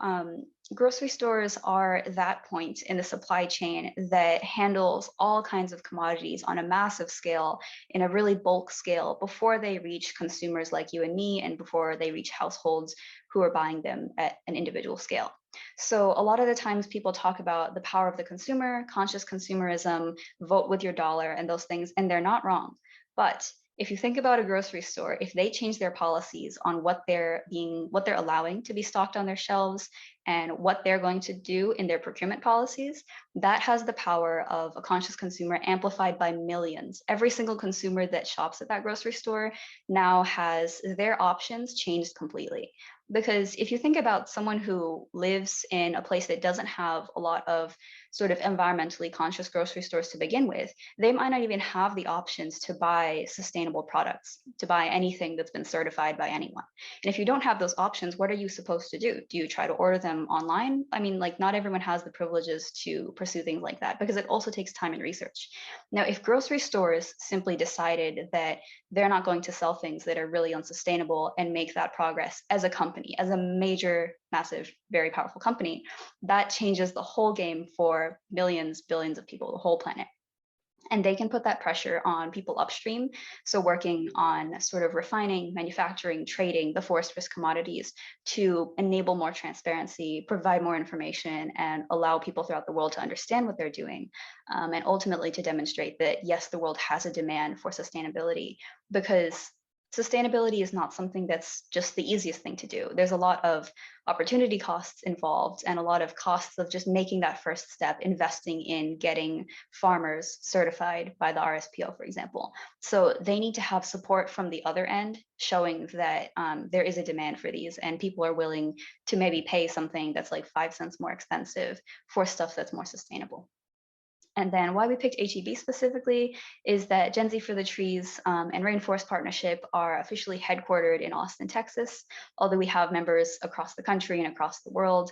grocery stores are that point in the supply chain that handles all kinds of commodities on a massive scale, in a really bulk scale, before they reach consumers like you and me, and before they reach households who are buying them at an individual scale. So a lot of the times people talk about the power of the consumer, conscious consumerism, vote with your dollar, and those things, and they're not wrong. But if you think about a grocery store, if they change their policies on what they're allowing to be stocked on their shelves and what they're going to do in their procurement policies, that has the power of a conscious consumer amplified by millions. Every single consumer that shops at that grocery store now has their options changed completely. Because if you think about someone who lives in a place that doesn't have a lot of sort of environmentally conscious grocery stores to begin with, they might not even have the options to buy sustainable products, to buy anything that's been certified by anyone. And if you don't have those options, what are you supposed to do? Do you try to order them online? I mean, like, not everyone has the privileges to pursue things like that because it also takes time and research. Now, if grocery stores simply decided that they're not going to sell things that are really unsustainable and make that progress as a company, as a major, massive, very powerful company, that changes the whole game for millions, billions of people, the whole planet. And they can put that pressure on people upstream. So working on sort of refining, manufacturing, trading the forest risk commodities to enable more transparency, provide more information, and allow people throughout the world to understand what they're doing. And ultimately to demonstrate that, yes, the world has a demand for sustainability, because sustainability is not something that's just the easiest thing to do. There's a lot of opportunity costs involved and a lot of costs of just making that first step, investing in getting farmers certified by the RSPO, for example. So they need to have support from the other end, showing that there is a demand for these and people are willing to maybe pay something that's like 5 cents more expensive for stuff that's more sustainable. And then why we picked HEB specifically is that Gen Z for the Trees and Rainforest Partnership are officially headquartered in Austin, Texas, although we have members across the country and across the world.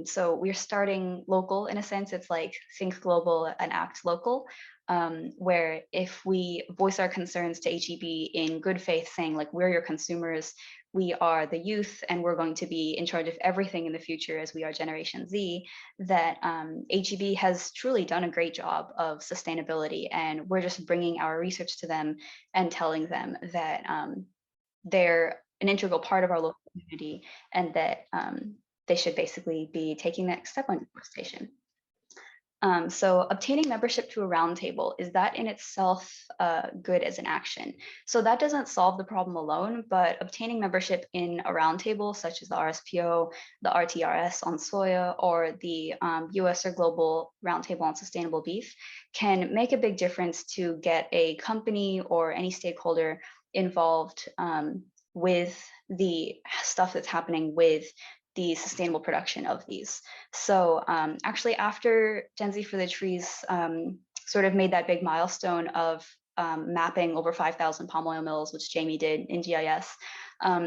So we're starting local in a sense. It's like think global and act local, where if we voice our concerns to HEB in good faith, saying like, we're your consumers, we are the youth, and we're going to be in charge of everything in the future as we are Generation Z, that HEB has truly done a great job of sustainability. And we're just bringing our research to them and telling them that they're an integral part of our local community and that they should basically be taking the next step on deforestation. So obtaining membership to a roundtable, is that in itself good as an action? So that doesn't solve the problem alone, but obtaining membership in a roundtable such as the RSPO, the RTRS on soya, or the US or global roundtable on sustainable beef can make a big difference to get a company or any stakeholder involved with the stuff that's happening with the sustainable production of these. So actually after Gen Z for the Trees sort of made that big milestone of mapping over 5,000 palm oil mills, which Jamie did in GIS,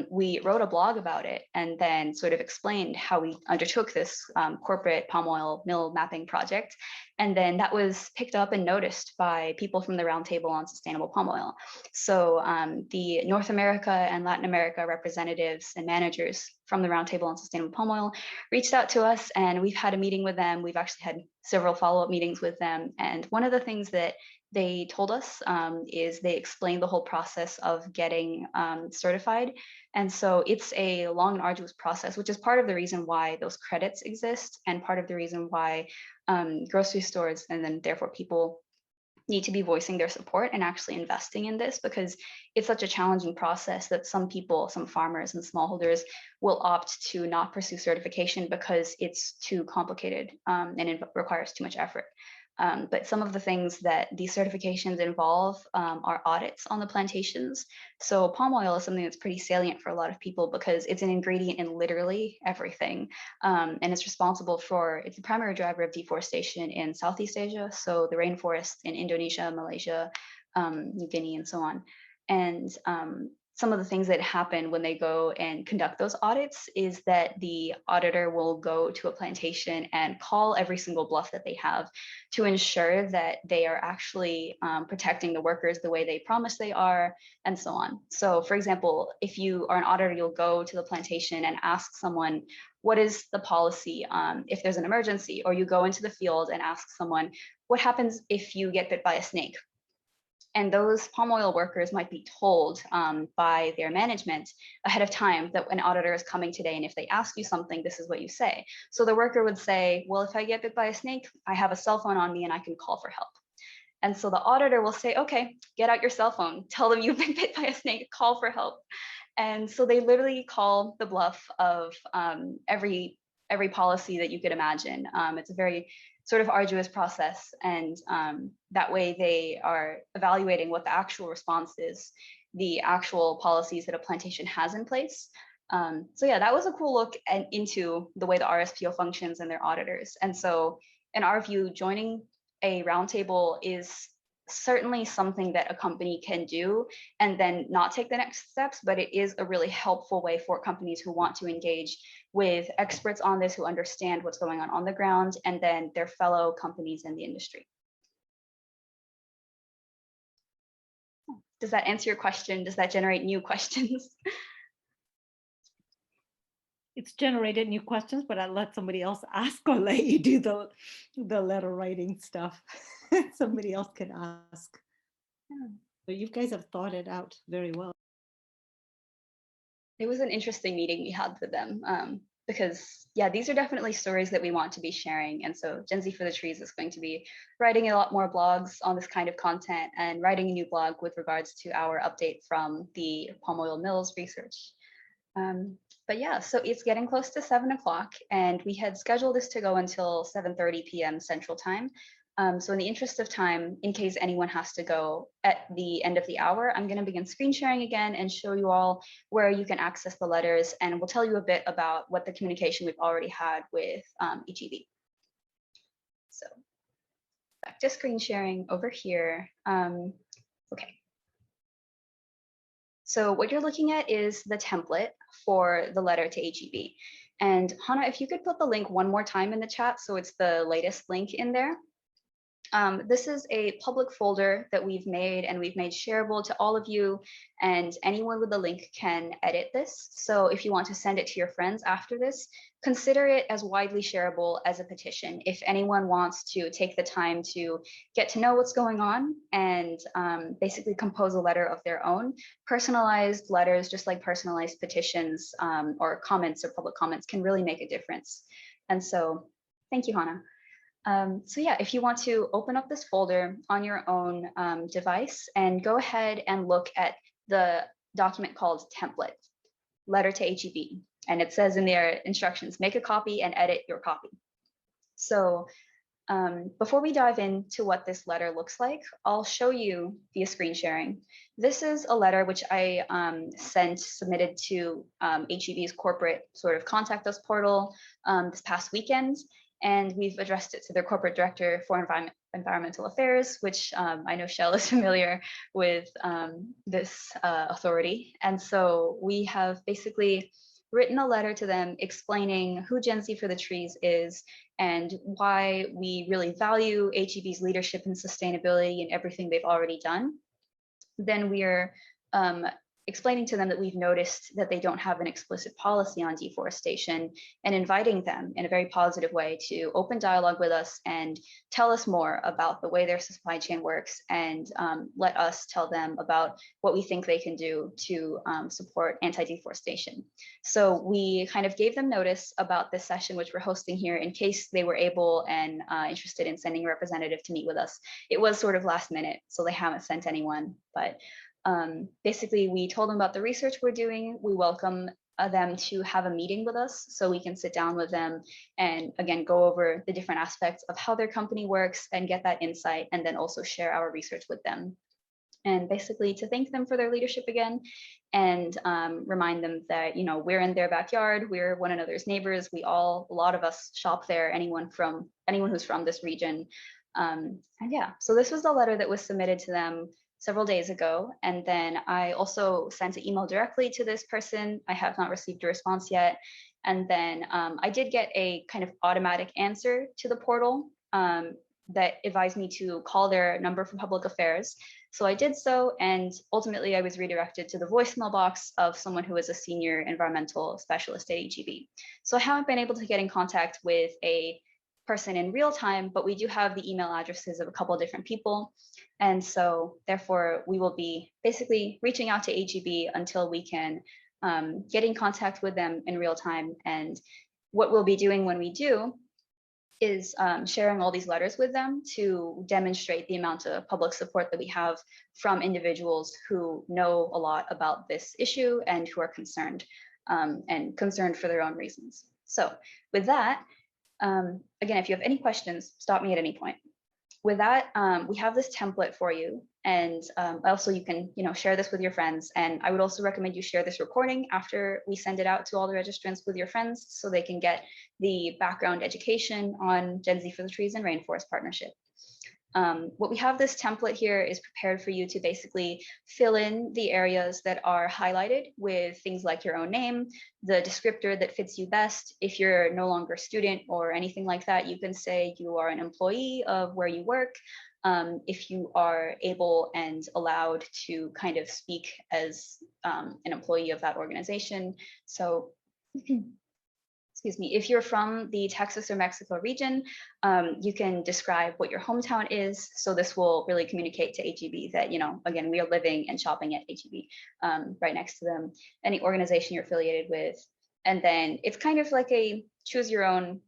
we wrote a blog about it and then sort of explained how we undertook this corporate palm oil mill mapping project. And then that was picked up and noticed by people from the Roundtable on Sustainable Palm Oil. So the North America and Latin America representatives and managers from the Roundtable on Sustainable Palm Oil reached out to us, and we've had a meeting with them. We've actually had several follow-up meetings with them. And one of the things that they told us is they explained the whole process of getting certified. And so it's a long and arduous process, which is part of the reason why those credits exist and part of the reason why grocery stores and then therefore people need to be voicing their support and actually investing in this, because it's such a challenging process that some people, some farmers and smallholders will opt to not pursue certification because it's too complicated and it requires too much effort. But some of the things that these certifications involve are audits on the plantations. So palm oil is something that's pretty salient for a lot of people because it's an ingredient in literally everything. And it's responsible for, it's the primary driver of deforestation in Southeast Asia. So the rainforests in Indonesia, Malaysia, New Guinea, and so on. And some of the things that happen when they go and conduct those audits is that the auditor will go to a plantation and call every single bluff that they have to ensure that they are actually protecting the workers the way they promise they are, and so on. So for example, if you are an auditor, you'll go to the plantation and ask someone, what is the policy if there's an emergency? Or you go into the field and ask someone, what happens if you get bit by a snake? And those palm oil workers might be told by their management ahead of time that an auditor is coming today, and if they ask you something, this is what you say. So the worker would say, well, if I get bit by a snake, I have a cell phone on me and I can call for help. And so the auditor will say, okay, get out your cell phone, tell them you've been bit by a snake, call for help. And so they literally call the bluff of every policy that you could imagine. It's a very sort of arduous process, and that way they are evaluating what the actual response is, the actual policies that a plantation has in place. So yeah, that was a cool look into the way the RSPO functions and their auditors. And so in our view, joining a roundtable is certainly something that a company can do and then not take the next steps, but it is a really helpful way for companies who want to engage with experts on this, who understand what's going on the ground, and then their fellow companies in the industry. Does that answer your question? Does that generate new questions? It's generated new questions, but I'll let somebody else ask or let you do the letter writing stuff. Somebody else can ask. Yeah. So you guys have thought it out very well. It was an interesting meeting we had with them because, yeah, these are definitely stories that we want to be sharing. And so Gen Z for the Trees is going to be writing a lot more blogs on this kind of content and writing a new blog with regards to our update from the palm oil mills research. But yeah, so it's getting close to 7 o'clock, and we had scheduled this to go until 7:30 p.m. Central Time. So in the interest of time, in case anyone has to go at the end of the hour, I'm going to begin screen sharing again and show you all where you can access the letters, and we'll tell you a bit about what the communication we've already had with EGB. So back to screen sharing over here. Okay. So what you're looking at is the template for the letter to HEB. And Hannah, if you could put the link one more time in the chat, so it's the latest link in there. This is a public folder that we've made, and we've made shareable to all of you, and anyone with the link can edit this. So if you want to send it to your friends after this, consider it as widely shareable as a petition. If anyone wants to take the time to get to know what's going on and basically compose a letter of their own, personalized letters, just like personalized petitions or comments or public comments, can really make a difference. And so thank you, Hannah. So yeah, if you want to open up this folder on your own device and go ahead and look at the document called template, letter to HEB. And it says in their instructions, make a copy and edit your copy. So before we dive into what this letter looks like, I'll show you via screen sharing. This is a letter which I submitted to HEB's corporate sort of contact us portal this past weekend. And we've addressed it to their corporate director for environmental affairs, which I know Shell is familiar with this authority. And so we have basically written a letter to them explaining who Gen Z for the Trees is and why we really value HEB's leadership and sustainability in everything they've already done. Then we're explaining to them that we've noticed that they don't have an explicit policy on deforestation, and inviting them in a very positive way to open dialogue with us and tell us more about the way their supply chain works, and let us tell them about what we think they can do to support anti-deforestation. So we kind of gave them notice about this session, which we're hosting here, in case they were able and interested in sending a representative to meet with us. It was sort of last minute, so they haven't sent anyone, but basically we told them about the research we're doing. We welcome them to have a meeting with us so we can sit down with them and again go over the different aspects of how their company works and get that insight, and then also share our research with them, and basically to thank them for their leadership again, and remind them that, you know, we're in their backyard, we're one another's neighbors, a lot of us shop there, anyone who's from this region. And yeah, so this was the letter that was submitted to them several days ago. And then I also sent an email directly to this person. I have not received a response yet. And then I did get a kind of automatic answer to the portal that advised me to call their number for public affairs. So I did so, and ultimately I was redirected to the voicemail box of someone who is a senior environmental specialist at HEB. So I haven't been able to get in contact with a person in real time, but we do have the email addresses of a couple of different people. And so therefore we will be basically reaching out to HEB until we can get in contact with them in real time. And what we'll be doing when we do is sharing all these letters with them to demonstrate the amount of public support that we have from individuals who know a lot about this issue and who are concerned and concerned for their own reasons. So with that, again, if you have any questions, stop me at any point. With that, we have this template for you, and also you can, share this with your friends. And I would also recommend you share this recording after we send it out to all the registrants with your friends, so they can get the background education on Gen Z for the Trees and Rainforest Partnership. What we have this template here is prepared for you to basically fill in the areas that are highlighted with things like your own name, the descriptor that fits you best. If you're no longer a student or anything like that, you can say you are an employee of where you work. If you are able and allowed to kind of speak as an employee of that organization. So excuse me, if you're from the Texas or Mexico region, you can describe what your hometown is. So this will really communicate to HEB that, again, we are living and shopping at HEB right next to them, any organization you're affiliated with. And then it's kind of like a choose your own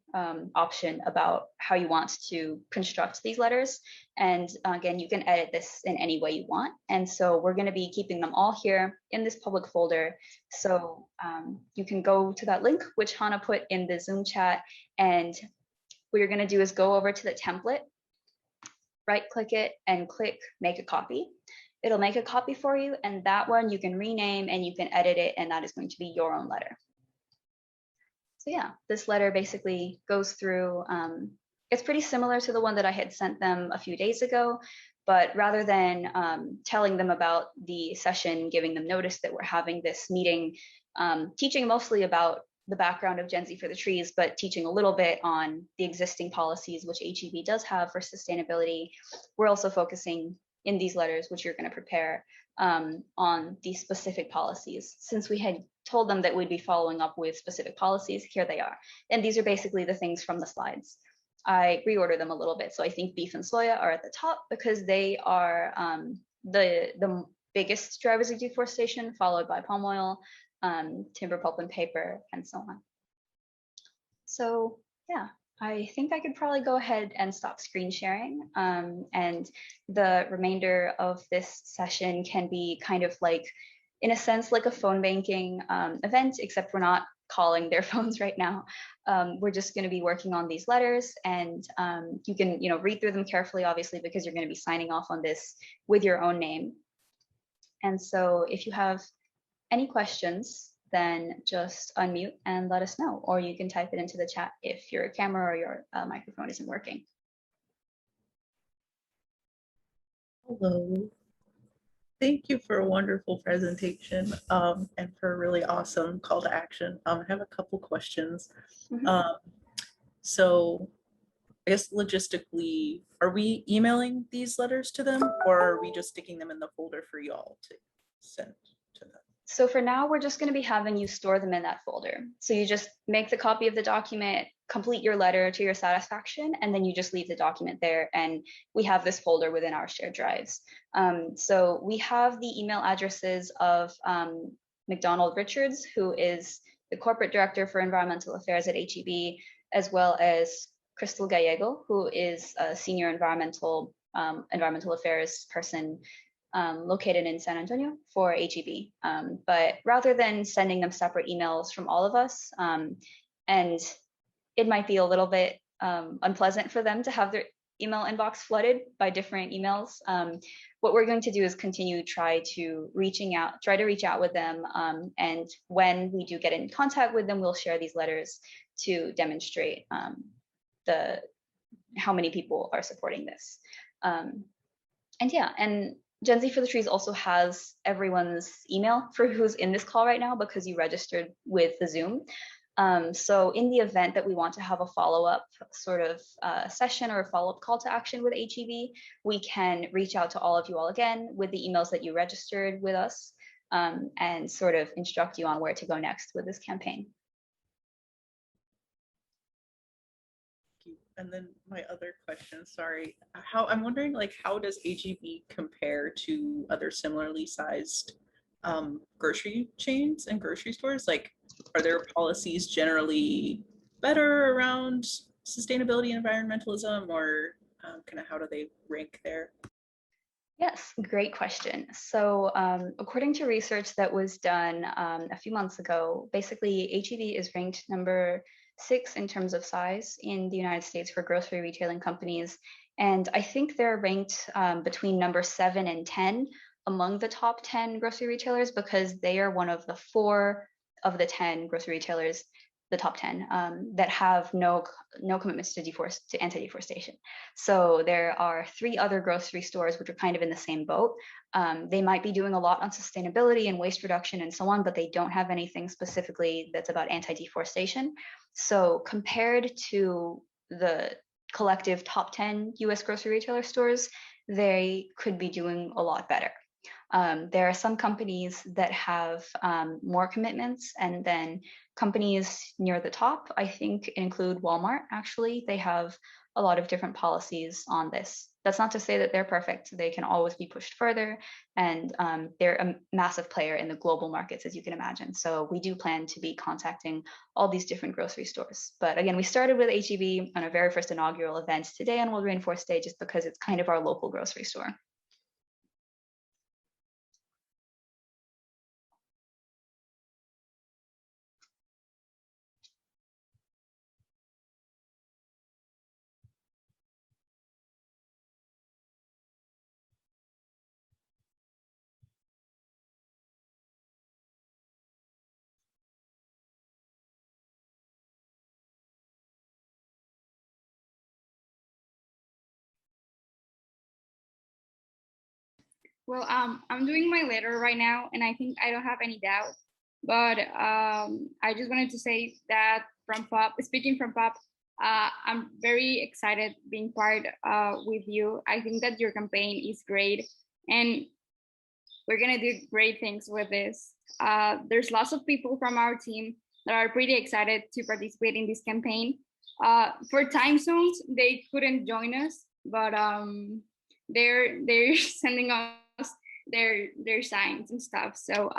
option about how you want to construct these letters. And again, you can edit this in any way you want. And so we're going to be keeping them all here in this public folder. So you can go to that link, which Hannah put in the Zoom chat. And what you're going to do is go over to the template, right click it and click make a copy. It'll make a copy for you. And that one you can rename and you can edit it. And that is going to be your own letter. So yeah, this letter basically goes through, it's pretty similar to the one that I had sent them a few days ago, but rather than telling them about the session, giving them notice that we're having this meeting, teaching mostly about the background of Gen Z for the Trees, but teaching a little bit on the existing policies, which HEB does have for sustainability. We're also focusing in these letters, which you're going to prepare, on these specific policies. Since we had told them that we'd be following up with specific policies, here they are. And these are basically the things from the slides. I reordered them a little bit. So I think beef and soya are at the top because they are the biggest drivers of deforestation, followed by palm oil, timber, pulp and paper, and so on. So yeah, I think I could probably go ahead and stop screen sharing. And the remainder of this session can be kind of like, in a sense, like a phone banking event, except we're not calling their phones right now. We're just going to be working on these letters, and you can, read through them carefully, obviously, because you're going to be signing off on this with your own name. And so if you have any questions, then just unmute and let us know, or you can type it into the chat if your camera or your microphone isn't working. Hello. Thank you for a wonderful presentation and for a really awesome call to action. I have a couple questions. So I guess logistically, are we emailing these letters to them, or are we just sticking them in the folder for y'all to send to them? So for now, we're just going to be having you store them in that folder. So you just make the copy of the document, complete your letter to your satisfaction, and then you just leave the document there. And we have this folder within our shared drives. So we have the email addresses of McDonald Richards, who is the corporate director for environmental affairs at HEB, as well as Crystal Gallego, who is a senior environmental affairs person located in San Antonio for HEB. But rather than sending them separate emails from all of us, and it might be a little bit unpleasant for them to have their email inbox flooded by different emails, what we're going to do is continue try to reach out with them. And when we do get in contact with them, we'll share these letters to demonstrate how many people are supporting this. And yeah, and Gen Z for the Trees also has everyone's email for who's in this call right now because you registered with the Zoom. So in the event that we want to have a follow-up sort of session or a follow-up call to action with HEB, we can reach out to all of you all again with the emails that you registered with us and sort of instruct you on where to go next with this campaign. you. And then my other question, sorry, I'm wondering, like, how does HEB compare to other similarly sized grocery chains and grocery stores? Like, are their policies generally better around sustainability and environmentalism, or kind of how do they rank there? Yes, great question. So according to research that was done a few months ago, basically HEB is ranked number 6 in terms of size in the United States for grocery retailing companies. And I think they're ranked between number 7 and 10 among the top 10 grocery retailers, because they are one of the 4 of the 10 grocery retailers, the top 10, that have no commitments to anti-deforestation. So there are 3 other grocery stores which are kind of in the same boat. They might be doing a lot on sustainability and waste reduction and so on, but they don't have anything specifically that's about anti-deforestation. So compared to the collective top 10 US grocery retailer stores, they could be doing a lot better. There are some companies that have more commitments, and then companies near the top, I think, include Walmart. Actually, they have a lot of different policies on this. That's not to say that they're perfect. They can always be pushed further, and they're a massive player in the global markets, as you can imagine. So we do plan to be contacting all these different grocery stores. But again, we started with HEB on our very first inaugural event today on World Rainforest Day, just because it's kind of our local grocery store. Well, I'm doing my letter right now, and I think I don't have any doubt. But I just wanted to say that from POP, speaking from POP, I'm very excited being part with you. I think that your campaign is great, and we're gonna do great things with this. There's lots of people from our team that are pretty excited to participate in this campaign. For time zones, they couldn't join us, but they're sending us their signs and stuff. So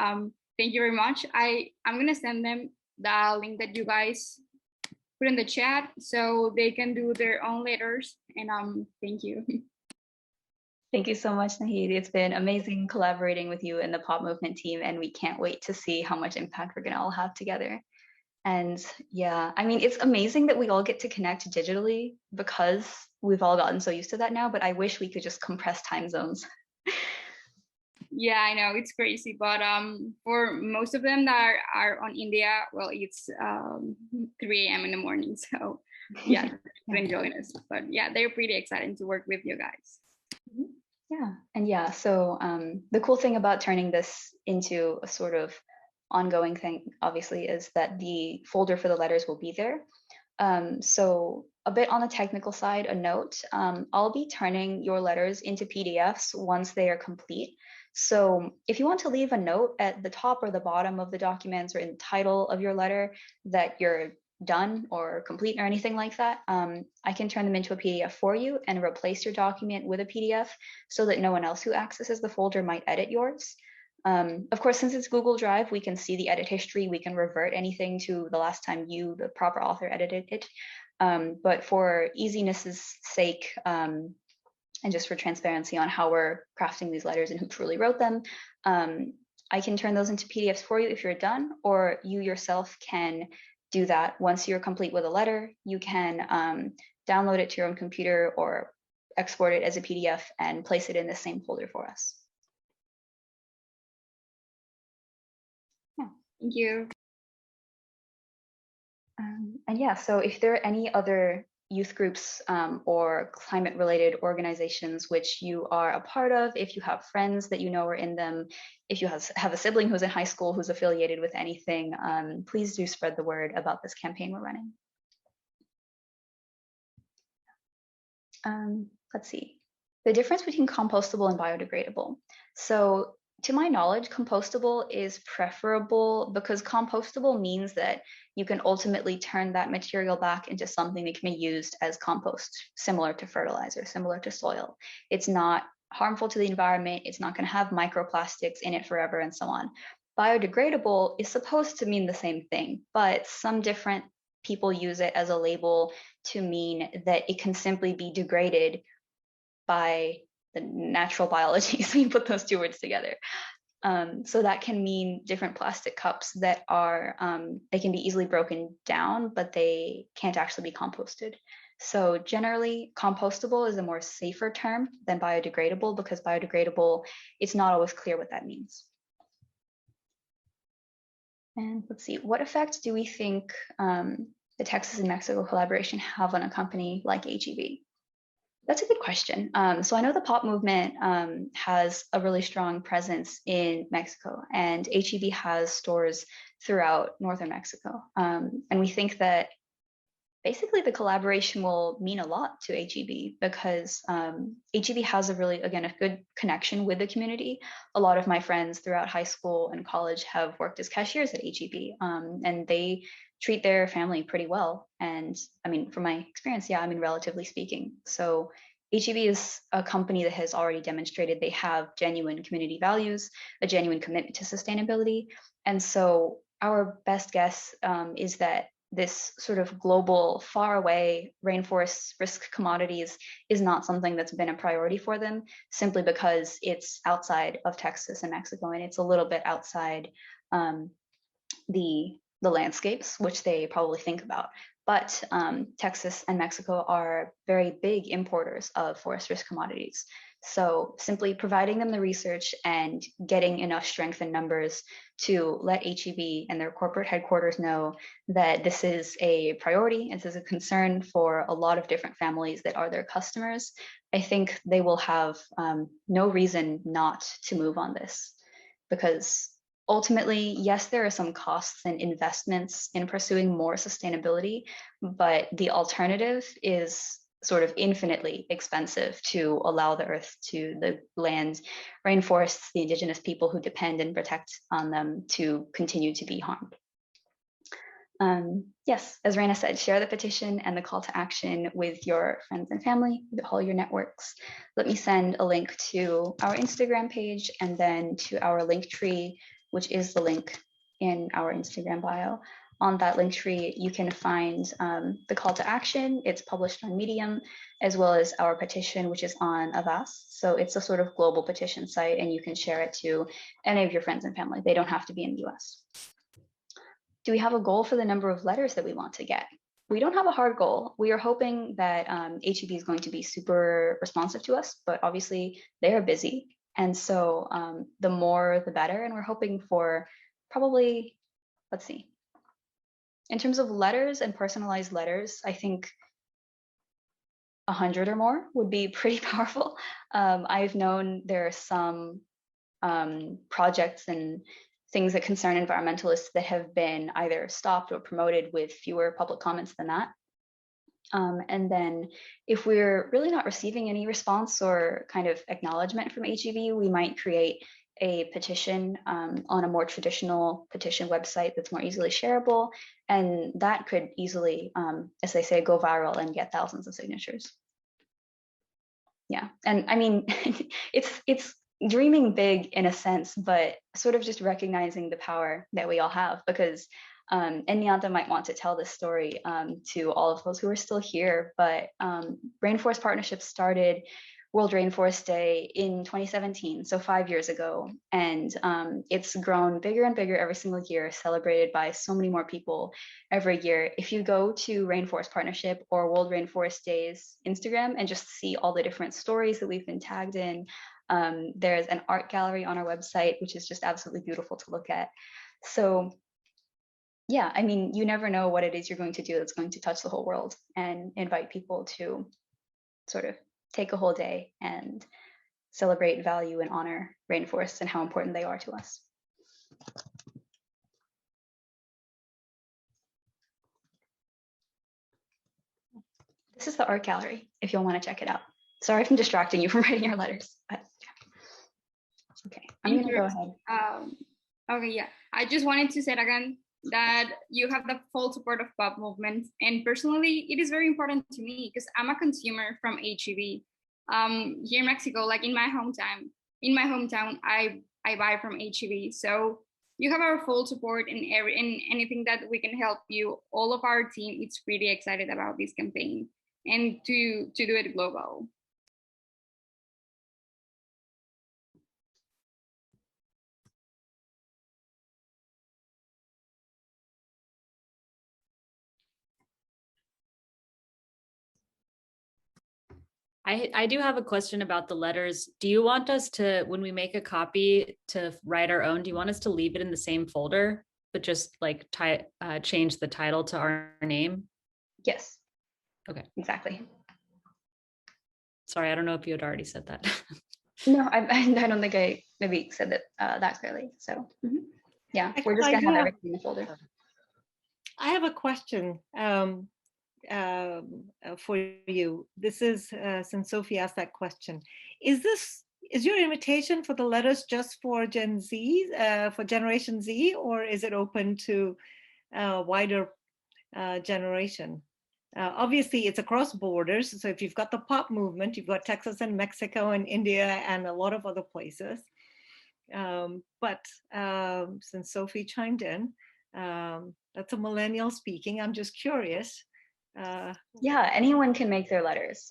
thank you very much. I'm gonna send them the link that you guys put in the chat so they can do their own letters. And thank you. Thank you so much, Nahid. It's been amazing collaborating with you and the Pop Movement team, and we can't wait to see how much impact we're gonna all have together. And yeah, I mean, it's amazing that we all get to connect digitally because we've all gotten so used to that now, but I wish we could just compress time zones. Yeah, I know, it's crazy, but for most of them that are on India, well, it's 3 a.m. in the morning, so yeah, they can join us. But yeah, they're pretty excited to work with you guys. Yeah, and yeah, so the cool thing about turning this into a sort of ongoing thing, obviously, is that the folder for the letters will be there. So a bit on the technical side, a note, I'll be turning your letters into PDFs once they are complete. So if you want to leave a note at the top or the bottom of the documents or in the title of your letter that you're done or complete or anything like that, I can turn them into a PDF for you and replace your document with a PDF so that no one else who accesses the folder might edit yours. Of course, since it's Google Drive, we can see the edit history. We can revert anything to the last time you, the proper author, edited it. But for easiness' sake, and just for transparency on how we're crafting these letters and who truly wrote them, I can turn those into PDFs for you if you're done, or you yourself can do that. Once you're complete with a letter, you can download it to your own computer or export it as a PDF and place it in the same folder for us. Yeah, thank you. And yeah, so if there are any other youth groups or climate related organizations which you are a part of, if you have friends that you know are in them, if you have a sibling who's in high school who's affiliated with anything, please do spread the word about this campaign we're running. Let's see. The difference between compostable and biodegradable. So to my knowledge, compostable is preferable because compostable means that you can ultimately turn that material back into something that can be used as compost, similar to fertilizer, similar to soil. It's not harmful to the environment. It's not going to have microplastics in it forever and so on. Biodegradable is supposed to mean the same thing, but some different people use it as a label to mean that it can simply be degraded by the natural biology. So you put those two words together. So that can mean different plastic cups that are, they can be easily broken down, but they can't actually be composted. So generally, compostable is a more safer term than biodegradable, because biodegradable, it's not always clear what that means. And let's see, what effect do we think the Texas and Mexico collaboration have on a company like HEB? That's a good question. So I know the pop movement has a really strong presence in Mexico, and HEB has stores throughout northern Mexico. And we think that basically the collaboration will mean a lot to HEB because HEB has a really, again, a good connection with the community. A lot of my friends throughout high school and college have worked as cashiers at HEB, and they treat their family pretty well. And I mean, from my experience, yeah, I mean, relatively speaking. So HEB is a company that has already demonstrated they have genuine community values, a genuine commitment to sustainability. And so our best guess is that this sort of global, far away rainforest risk commodities is not something that's been a priority for them, simply because it's outside of Texas and Mexico, and it's a little bit outside the landscapes, which they probably think about. But Texas and Mexico are very big importers of forest risk commodities. So simply providing them the research and getting enough strength in numbers to let HEB and their corporate headquarters know that this is a priority, and this is a concern for a lot of different families that are their customers, I think they will have no reason not to move on this. Because ultimately, yes, there are some costs and investments in pursuing more sustainability, but the alternative is sort of infinitely expensive to allow the earth, to the land, rainforests, the indigenous people who depend and protect on them to continue to be harmed. Yes, as Raina said, share the petition and the call to action with your friends and family, with all your networks. Let me send a link to our Instagram page and then to our link tree, which is the link in our Instagram bio. On that link tree, you can find the call to action. It's published on Medium, as well as our petition, which is on Avast. So it's a sort of global petition site, and you can share it to any of your friends and family. They don't have to be in the US. Do we have a goal for the number of letters that we want to get? We don't have a hard goal. We are hoping that HEB is going to be super responsive to us, but obviously they are busy. And so the more, the better. And we're hoping for probably, let's see, in terms of letters and personalized letters, I think 100 or more would be pretty powerful. I've known there are some projects and things that concern environmentalists that have been either stopped or promoted with fewer public comments than that. And then if we're really not receiving any response or kind of acknowledgement from HEB, we might create a petition on a more traditional petition website that's more easily shareable. And that could easily, as they say, go viral and get thousands of signatures. Yeah, and I mean, it's dreaming big in a sense, but sort of just recognizing the power that we all have, because and Nyanta might want to tell this story to all of those who are still here, but Rainforest Partnership started World Rainforest Day in 2017, so 5 years ago, and it's grown bigger and bigger every single year, celebrated by so many more people every year. If you go to Rainforest Partnership or World Rainforest Day's Instagram and just see all the different stories that we've been tagged in, there's an art gallery on our website, which is just absolutely beautiful to look at. So yeah, I mean, you never know what it is you're going to do that's going to touch the whole world, and invite people to sort of take a whole day and celebrate, value, and honor rainforests and how important they are to us. This is the art gallery, if you'll want to check it out. Sorry if I'm distracting you from writing your letters. But Okay, I'm gonna go ahead. Okay, yeah. I just wanted to say again that you have the full support of pop movement, and personally, it is very important to me because I'm a consumer from HEB. Here in Mexico, like in my hometown, I buy from HEB. So you have our full support in anything that we can help you. All of our team is really excited about this campaign and to do it global. I do have a question about the letters. Do you want us to, when we make a copy, to write our own? Do you want us to leave it in the same folder, but just like change the title to our name? Yes. Okay. Exactly. Sorry, I don't know if you had already said that. No, I don't think I maybe said that that clearly. So yeah, we're just gonna have everything in the folder. I have a question for you. This is since Sophie asked that question. Is your invitation for the letters just for Gen Z, for Generation Z, or is it open to wider generation? Obviously, it's across borders. So if you've got the pop movement, you've got Texas and Mexico and India and a lot of other places. But since Sophie chimed in, that's a millennial speaking. I'm just curious. Yeah, anyone can make their letters.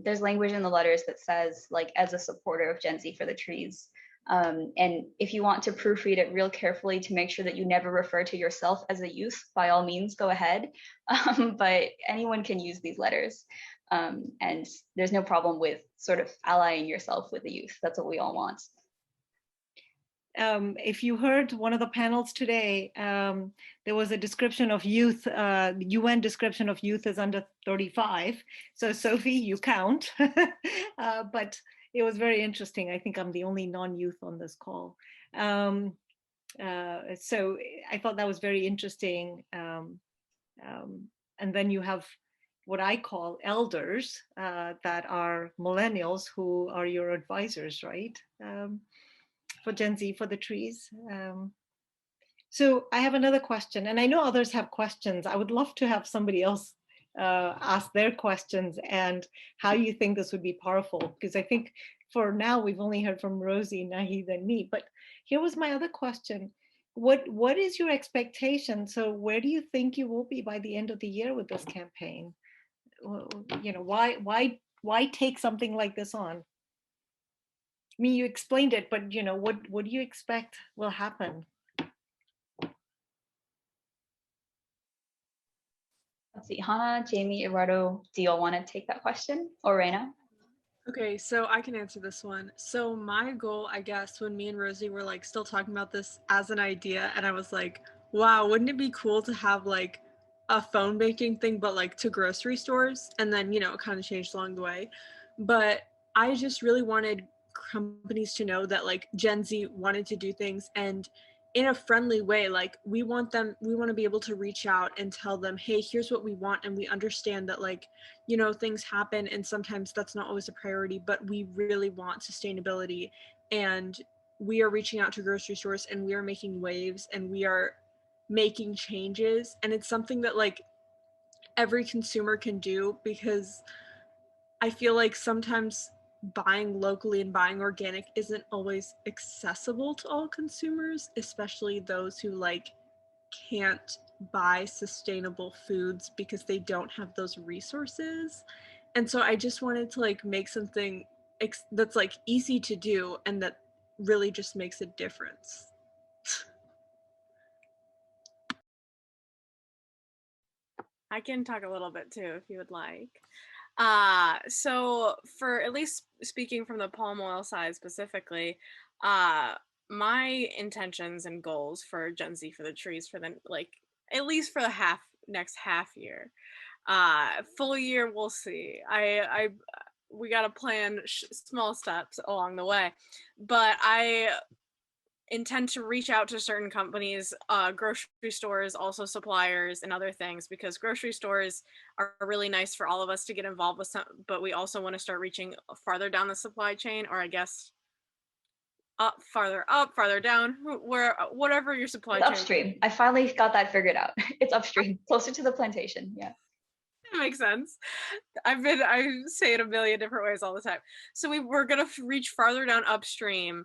There's language in the letters that says, like, as a supporter of Gen Z for the trees. And if you want to proofread it real carefully to make sure that you never refer to yourself as a youth, by all means, go ahead. But anyone can use these letters. And there's no problem with sort of allying yourself with the youth. That's what we all want. If you heard one of the panels today, there was a description of youth, UN description of youth as under 35. So Sophie, you count, but it was very interesting. I think I'm the only non-youth on this call. So I thought that was very interesting. And then you have what I call elders that are millennials who are your advisors, right? For Gen Z, for the trees. So I have another question, and I know others have questions. I would love to have somebody else ask their questions and how you think this would be powerful, because I think for now we've only heard from Rosie, Nahid, and me. But here was my other question. What is your expectation? So where do you think you will be by the end of the year with this campaign? You know, why take something like this on? I mean, you explained it, but you know, what do you expect will happen? Let's see, Hannah, Jamie, Eduardo, do you all want to take that question? Or Reina? Okay, so I can answer this one. So my goal, I guess, when me and Rosie were like still talking about this as an idea, and I was like, wow, wouldn't it be cool to have like a phone banking thing, but like to grocery stores? And then, you know, it kind of changed along the way. But I just really wanted companies to know that like Gen Z wanted to do things and in a friendly way. Like we want to be able to reach out and tell them, hey, here's what we want, and we understand that like, you know, things happen and sometimes that's not always a priority, but we really want sustainability, and we are reaching out to grocery stores and we are making waves and we are making changes, and it's something that like every consumer can do, because I feel like sometimes buying locally and buying organic isn't always accessible to all consumers, especially those who like can't buy sustainable foods because they don't have those resources. And so I just wanted to like make something that's like easy to do and that really just makes a difference. I can talk a little bit too if you would like. So for at least speaking from the palm oil side specifically, my intentions and goals for Gen Z for the trees for the like at least for the next half year. Full year we'll see. We got to plan small steps along the way, but I intend to reach out to certain companies, grocery stores, also suppliers and other things, because grocery stores are really nice for all of us to get involved with some, but we also want to start reaching farther down the supply chain, or I guess farther down, where whatever your supply It's chain. upstream. I finally got that figured out. It's upstream, closer to the plantation. Yeah. That makes sense. I say it a million different ways all the time. So we're gonna reach farther down upstream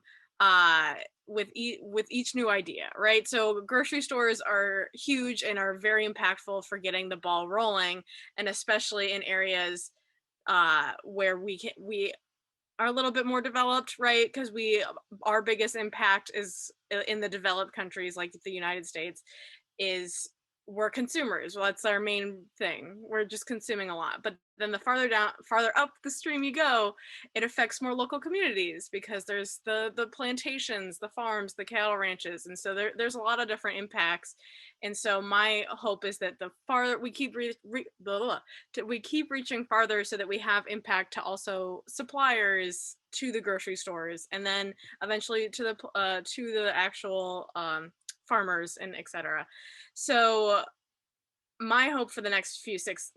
with each new idea, right? So grocery stores are huge and are very impactful for getting the ball rolling, and especially in areas where we are a little bit more developed, right? Because our biggest impact is in the developed countries like the United States, is we're consumers. Well, that's our main thing. We're just consuming a lot. But then the farther up the stream you go, it affects more local communities because there's the plantations, the farms, the cattle ranches, and so there's a lot of different impacts. And so my hope is that the farther we keep we keep reaching farther, so that we have impact to also suppliers, to the grocery stores, and then eventually to the actual farmers and etc. So my hope for the next few six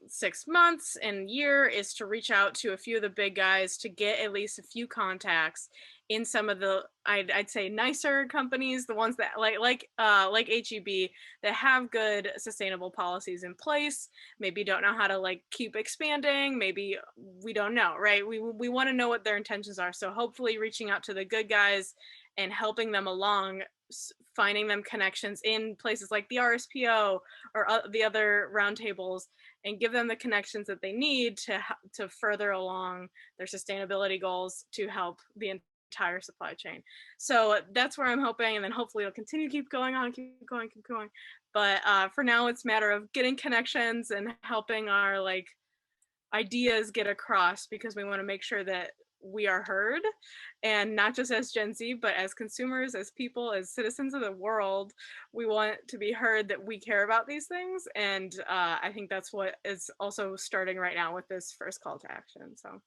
months and year is to reach out to a few of the big guys, to get at least a few contacts in some of the I'd say nicer companies, the ones that like HEB, that have good sustainable policies in place. Maybe don't know how to like keep expanding. Maybe we don't know, right? We want to know what their intentions are. So hopefully reaching out to the good guys and helping them along, finding them connections in places like the RSPO or the other roundtables, and give them the connections that they need to further along their sustainability goals, to help the entire supply chain. So that's where I'm hoping, and then hopefully it'll continue to keep going. But for now, it's a matter of getting connections and helping our like ideas get across, because we want to make sure that we are heard, and not just as Gen Z, but as consumers, as people, as citizens of the world. We want to be heard that we care about these things, and I think that's what is also starting right now with this first call to action. So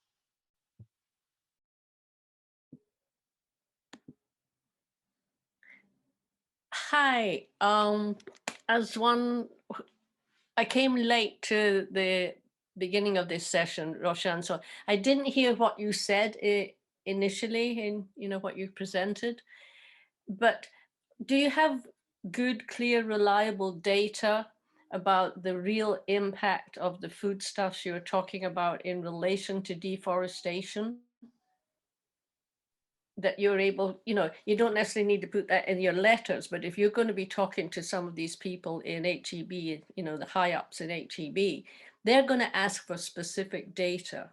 hi, as one, I came late to the beginning of this session, Roshan, so I didn't hear what you said initially in what you presented, but do you have good, clear, reliable data about the real impact of the foodstuffs you're talking about in relation to deforestation? That you're able, you don't necessarily need to put that in your letters, but if you're going to be talking to some of these people in HEB, the high ups in HEB, they're going to ask for specific data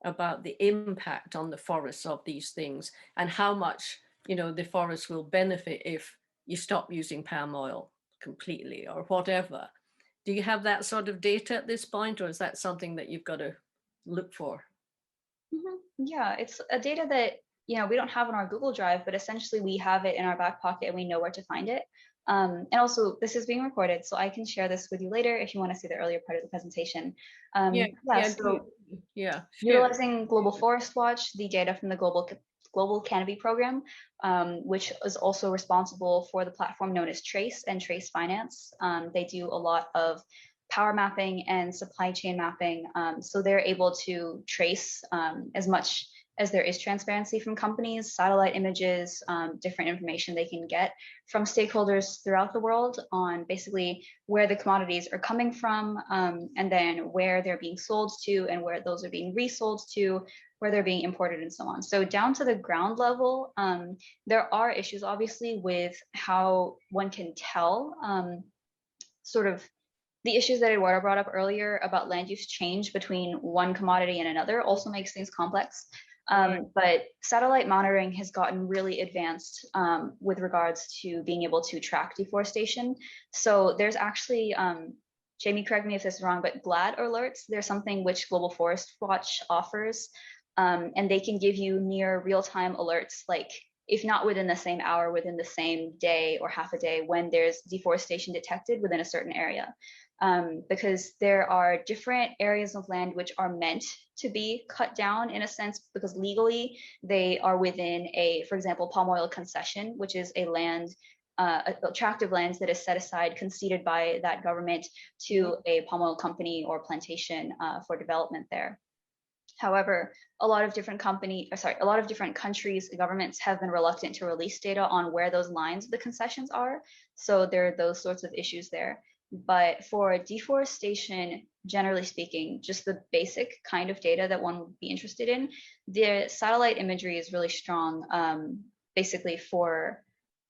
about the impact on the forests of these things, and how much, the forest will benefit if you stop using palm oil completely or whatever. Do you have that sort of data at this point, or is that something that you've got to look for? Yeah, it's a data that we don't have on our Google Drive, but essentially we have it in our back pocket and we know where to find it. And also, this is being recorded, so I can share this with you later if you want to see the earlier part of the presentation. Utilizing Global Forest Watch, the data from the Global Canopy Program, which is also responsible for the platform known as Trace and Trace Finance. They do a lot of power mapping and supply chain mapping, so they're able to trace as much as there is transparency from companies, satellite images, different information they can get from stakeholders throughout the world on basically where the commodities are coming from, and then where they're being sold to, and where those are being resold to, where they're being imported, and so on. So down to the ground level, there are issues obviously with how one can tell sort of the issues that Eduardo brought up earlier about land use change between one commodity and another also makes things complex. But satellite monitoring has gotten really advanced with regards to being able to track deforestation. So there's actually, Jamie, correct me if this is wrong, but GLAD alerts, there's something which Global Forest Watch offers, and they can give you near real-time alerts, like if not within the same hour, within the same day or half a day, when there's deforestation detected within a certain area. Because there are different areas of land which are meant to be cut down in a sense, because legally they are within for example, palm oil concession, which is a land, a tract of lands that is set aside, conceded by that government to a palm oil company or plantation for development there. However, a lot of different countries, governments have been reluctant to release data on where those lines of the concessions are. So there are those sorts of issues there. But for deforestation, generally speaking, just the basic kind of data that one would be interested in, the satellite imagery is really strong, basically for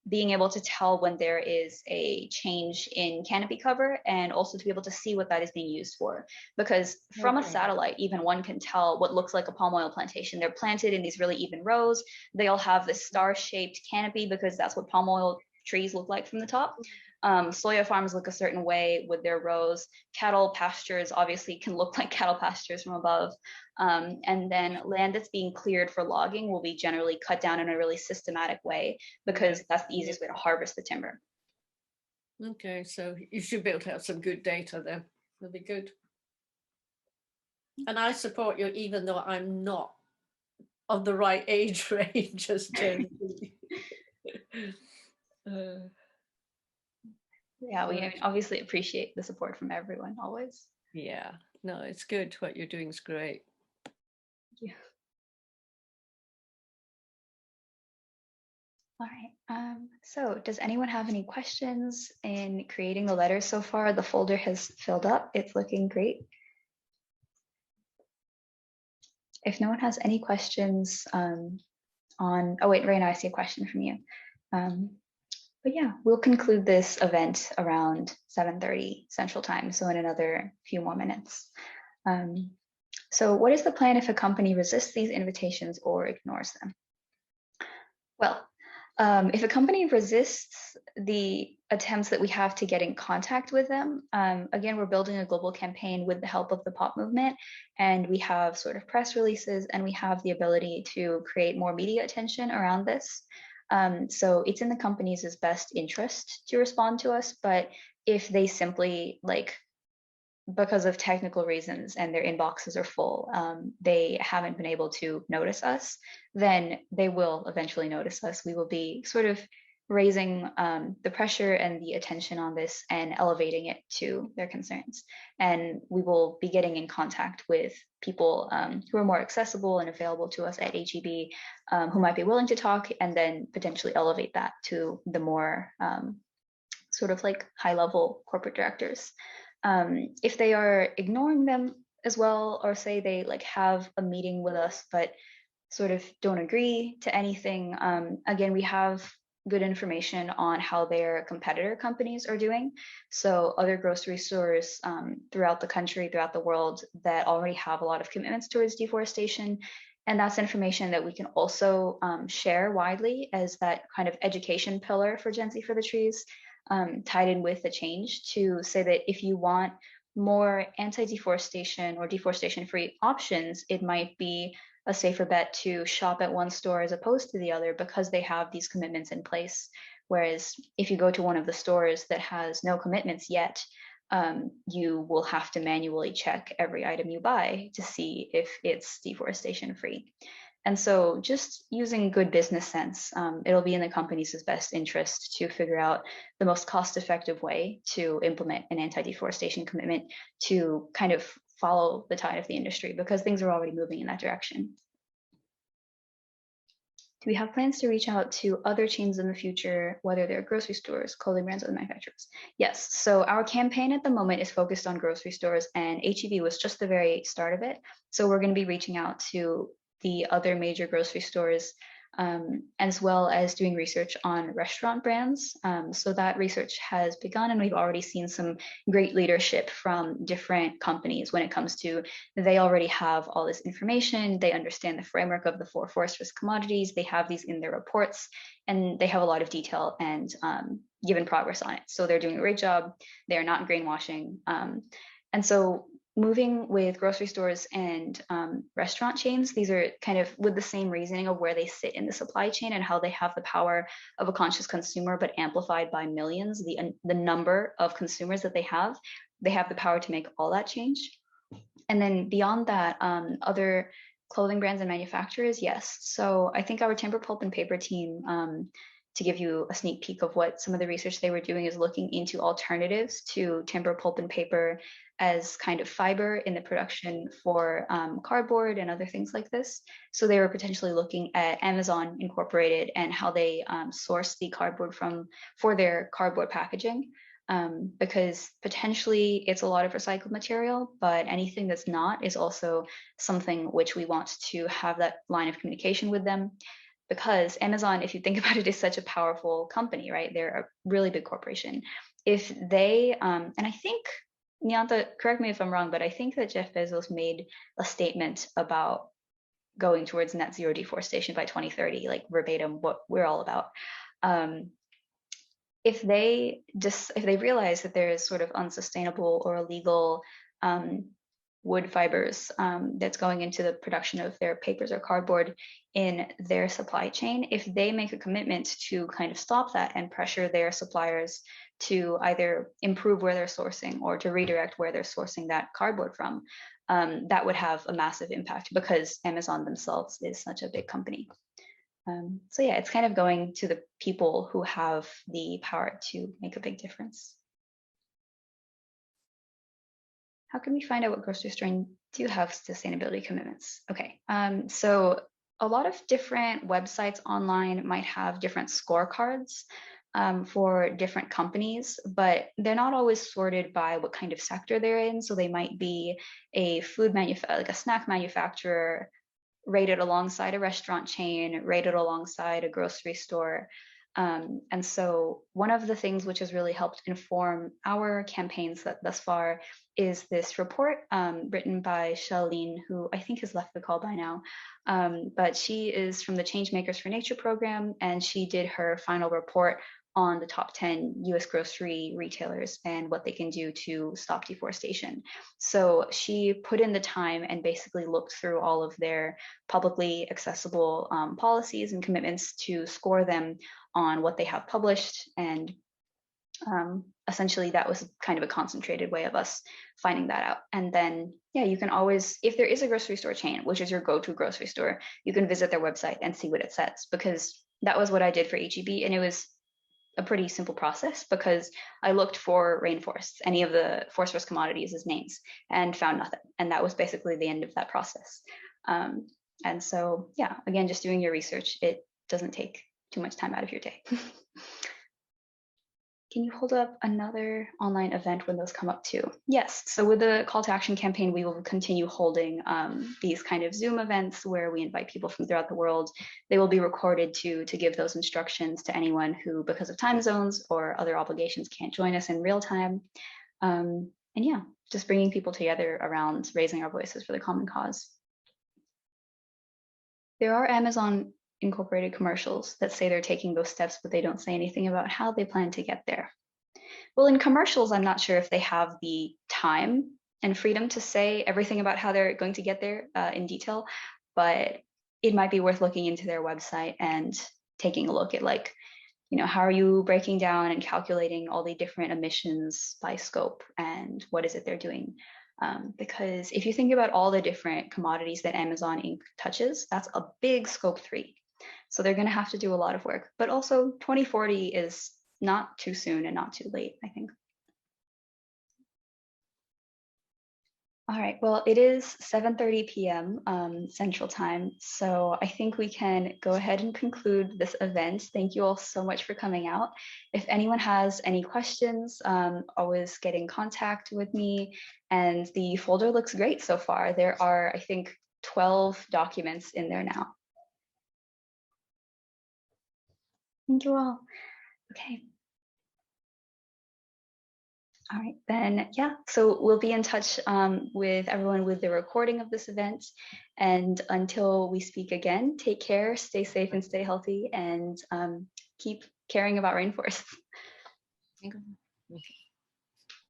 being able to tell when there is a change in canopy cover, and also to be able to see what that is being used for. Because from a satellite, even one can tell what looks like a palm oil plantation. They're planted in these really even rows. They all have this star-shaped canopy because that's what palm oil trees look like from the top. Soya farms look a certain way with their rows. Cattle pastures obviously can look like cattle pastures from above. And then land that's being cleared for logging will be generally cut down in a really systematic way, because that's the easiest way to harvest the timber. Okay, so you should be able to have some good data there. That'll be good. And I support you, even though I'm not of the right age range as Gen Z. Yeah, we obviously appreciate the support from everyone always. Yeah, no, it's good. What you're doing is great. Yeah. All right. So does anyone have any questions in creating the letter so far? The folder has filled up. It's looking great. If no one has any questions oh wait, Raina, I see a question from you. But yeah, we'll conclude this event around 7:30 Central Time, so in another few more minutes. So what is the plan if a company resists these invitations or ignores them? Well, if a company resists the attempts that we have to get in contact with them, again, we're building a global campaign with the help of the POP movement, and we have sort of press releases, and we have the ability to create more media attention around this. So it's in the company's best interest to respond to us, but if they simply, like, because of technical reasons and their inboxes are full, they haven't been able to notice us, then they will eventually notice us. We will be sort of raising the pressure and the attention on this and elevating it to their concerns. And we will be getting in contact with people who are more accessible and available to us at HEB, who might be willing to talk, and then potentially elevate that to the more sort of like high-level corporate directors. If they are ignoring them as well, or say they like have a meeting with us but sort of don't agree to anything, again, we have good information on how their competitor companies are doing. So other grocery stores throughout the country, throughout the world, that already have a lot of commitments towards deforestation. And that's information that we can also share widely as that kind of education pillar for Gen Z for the Trees, tied in with the change, to say that if you want more anti-deforestation or deforestation-free options, it might be a safer bet to shop at one store as opposed to the other, because they have these commitments in place. Whereas if you go to one of the stores that has no commitments yet, you will have to manually check every item you buy to see if it's deforestation-free. And so just using good business sense, it'll be in the company's best interest to figure out the most cost-effective way to implement an anti-deforestation commitment to kind of follow the tide of the industry, because things are already moving in that direction. Do we have plans to reach out to other chains in the future, whether they're grocery stores, clothing brands, or manufacturers? Yes, so our campaign at the moment is focused on grocery stores, and HEB was just the very start of it. So we're going to be reaching out to the other major grocery stores, as well as doing research on restaurant brands. So that research has begun, and we've already seen some great leadership from different companies when it comes to, they already have all this information, they understand the framework of the 4 forest risk commodities, they have these in their reports, and they have a lot of detail and given progress on it. So they're doing a great job. They're not greenwashing. And so moving with grocery stores and restaurant chains, these are kind of with the same reasoning of where they sit in the supply chain and how they have the power of a conscious consumer, but amplified by millions, the number of consumers that they have the power to make all that change. And then beyond that, other clothing brands and manufacturers, yes. So I think our timber, pulp, and paper team, to give you a sneak peek of what some of the research they were doing, is looking into alternatives to timber, pulp, and paper as kind of fiber in the production for cardboard and other things like this. So they were potentially looking at Amazon Incorporated and how they source the cardboard for their cardboard packaging, because potentially it's a lot of recycled material, but anything that's not is also something which we want to have that line of communication with them. Because Amazon, if you think about it, is such a powerful company, right? They're a really big corporation. If they, and I think, Nyanta, correct me if I'm wrong, but I think that Jeff Bezos made a statement about going towards net zero deforestation by 2030, like verbatim what we're all about. If they realize that there is sort of unsustainable or illegal wood fibers that's going into the production of their papers or cardboard in their supply chain, if they make a commitment to kind of stop that and pressure their suppliers to either improve where they're sourcing or to redirect where they're sourcing that cardboard from, that would have a massive impact because Amazon themselves is such a big company. So yeah, it's kind of going to the people who have the power to make a big difference. How can we find out what grocery stores do have sustainability commitments? Okay, so a lot of different websites online might have different scorecards for different companies, but they're not always sorted by what kind of sector they're in. So they might be a food manufacturer, like a snack manufacturer, rated alongside a restaurant chain, rated alongside a grocery store. And so one of the things which has really helped inform our campaigns thus far is this report written by Charlene, who I think has left the call by now, but she is from the Changemakers for Nature program, and she did her final report on the top 10 US grocery retailers and what they can do to stop deforestation. So she put in the time and basically looked through all of their publicly accessible policies and commitments to score them on what they have published. And essentially that was kind of a concentrated way of us finding that out. And then, yeah, you can always, if there is a grocery store chain, which is your go-to grocery store, you can visit their website and see what it says, because that was what I did for EGB. And it was a pretty simple process because I looked for rainforests, any of the forest risk commodities as names, and found nothing. And that was basically the end of that process. And so, yeah, again, just doing your research, it doesn't take too much time out of your day. Can you hold up another online event when those come up too? Yes, so with the call to action campaign, we will continue holding these kind of Zoom events where we invite people from throughout the world. They will be recorded to give those instructions to anyone who, because of time zones or other obligations, can't join us in real time. And yeah, just bringing people together around raising our voices for the common cause. There are Amazon Incorporated commercials that say they're taking those steps, but they don't say anything about how they plan to get there. Well, in commercials, I'm not sure if they have the time and freedom to say everything about how they're going to get there in detail, but it might be worth looking into their website and taking a look at, like, you know, how are you breaking down and calculating all the different emissions by scope, and what is it they're doing? Because if you think about all the different commodities that Amazon Inc. touches, that's a big scope 3. So they're going to have to do a lot of work, but also 2040 is not too soon and not too late, I think. All right, well, it is 7:30 p.m. Central Time, so I think we can go ahead and conclude this event. Thank you all so much for coming out. If anyone has any questions, always get in contact with me. And the folder looks great so far. There are, I think, 12 documents in there now. Thank you all. Okay. All right, then, yeah, so we'll be in touch with everyone with the recording of this event. And until we speak again, take care, stay safe and stay healthy, and keep caring about rainforests. Okay.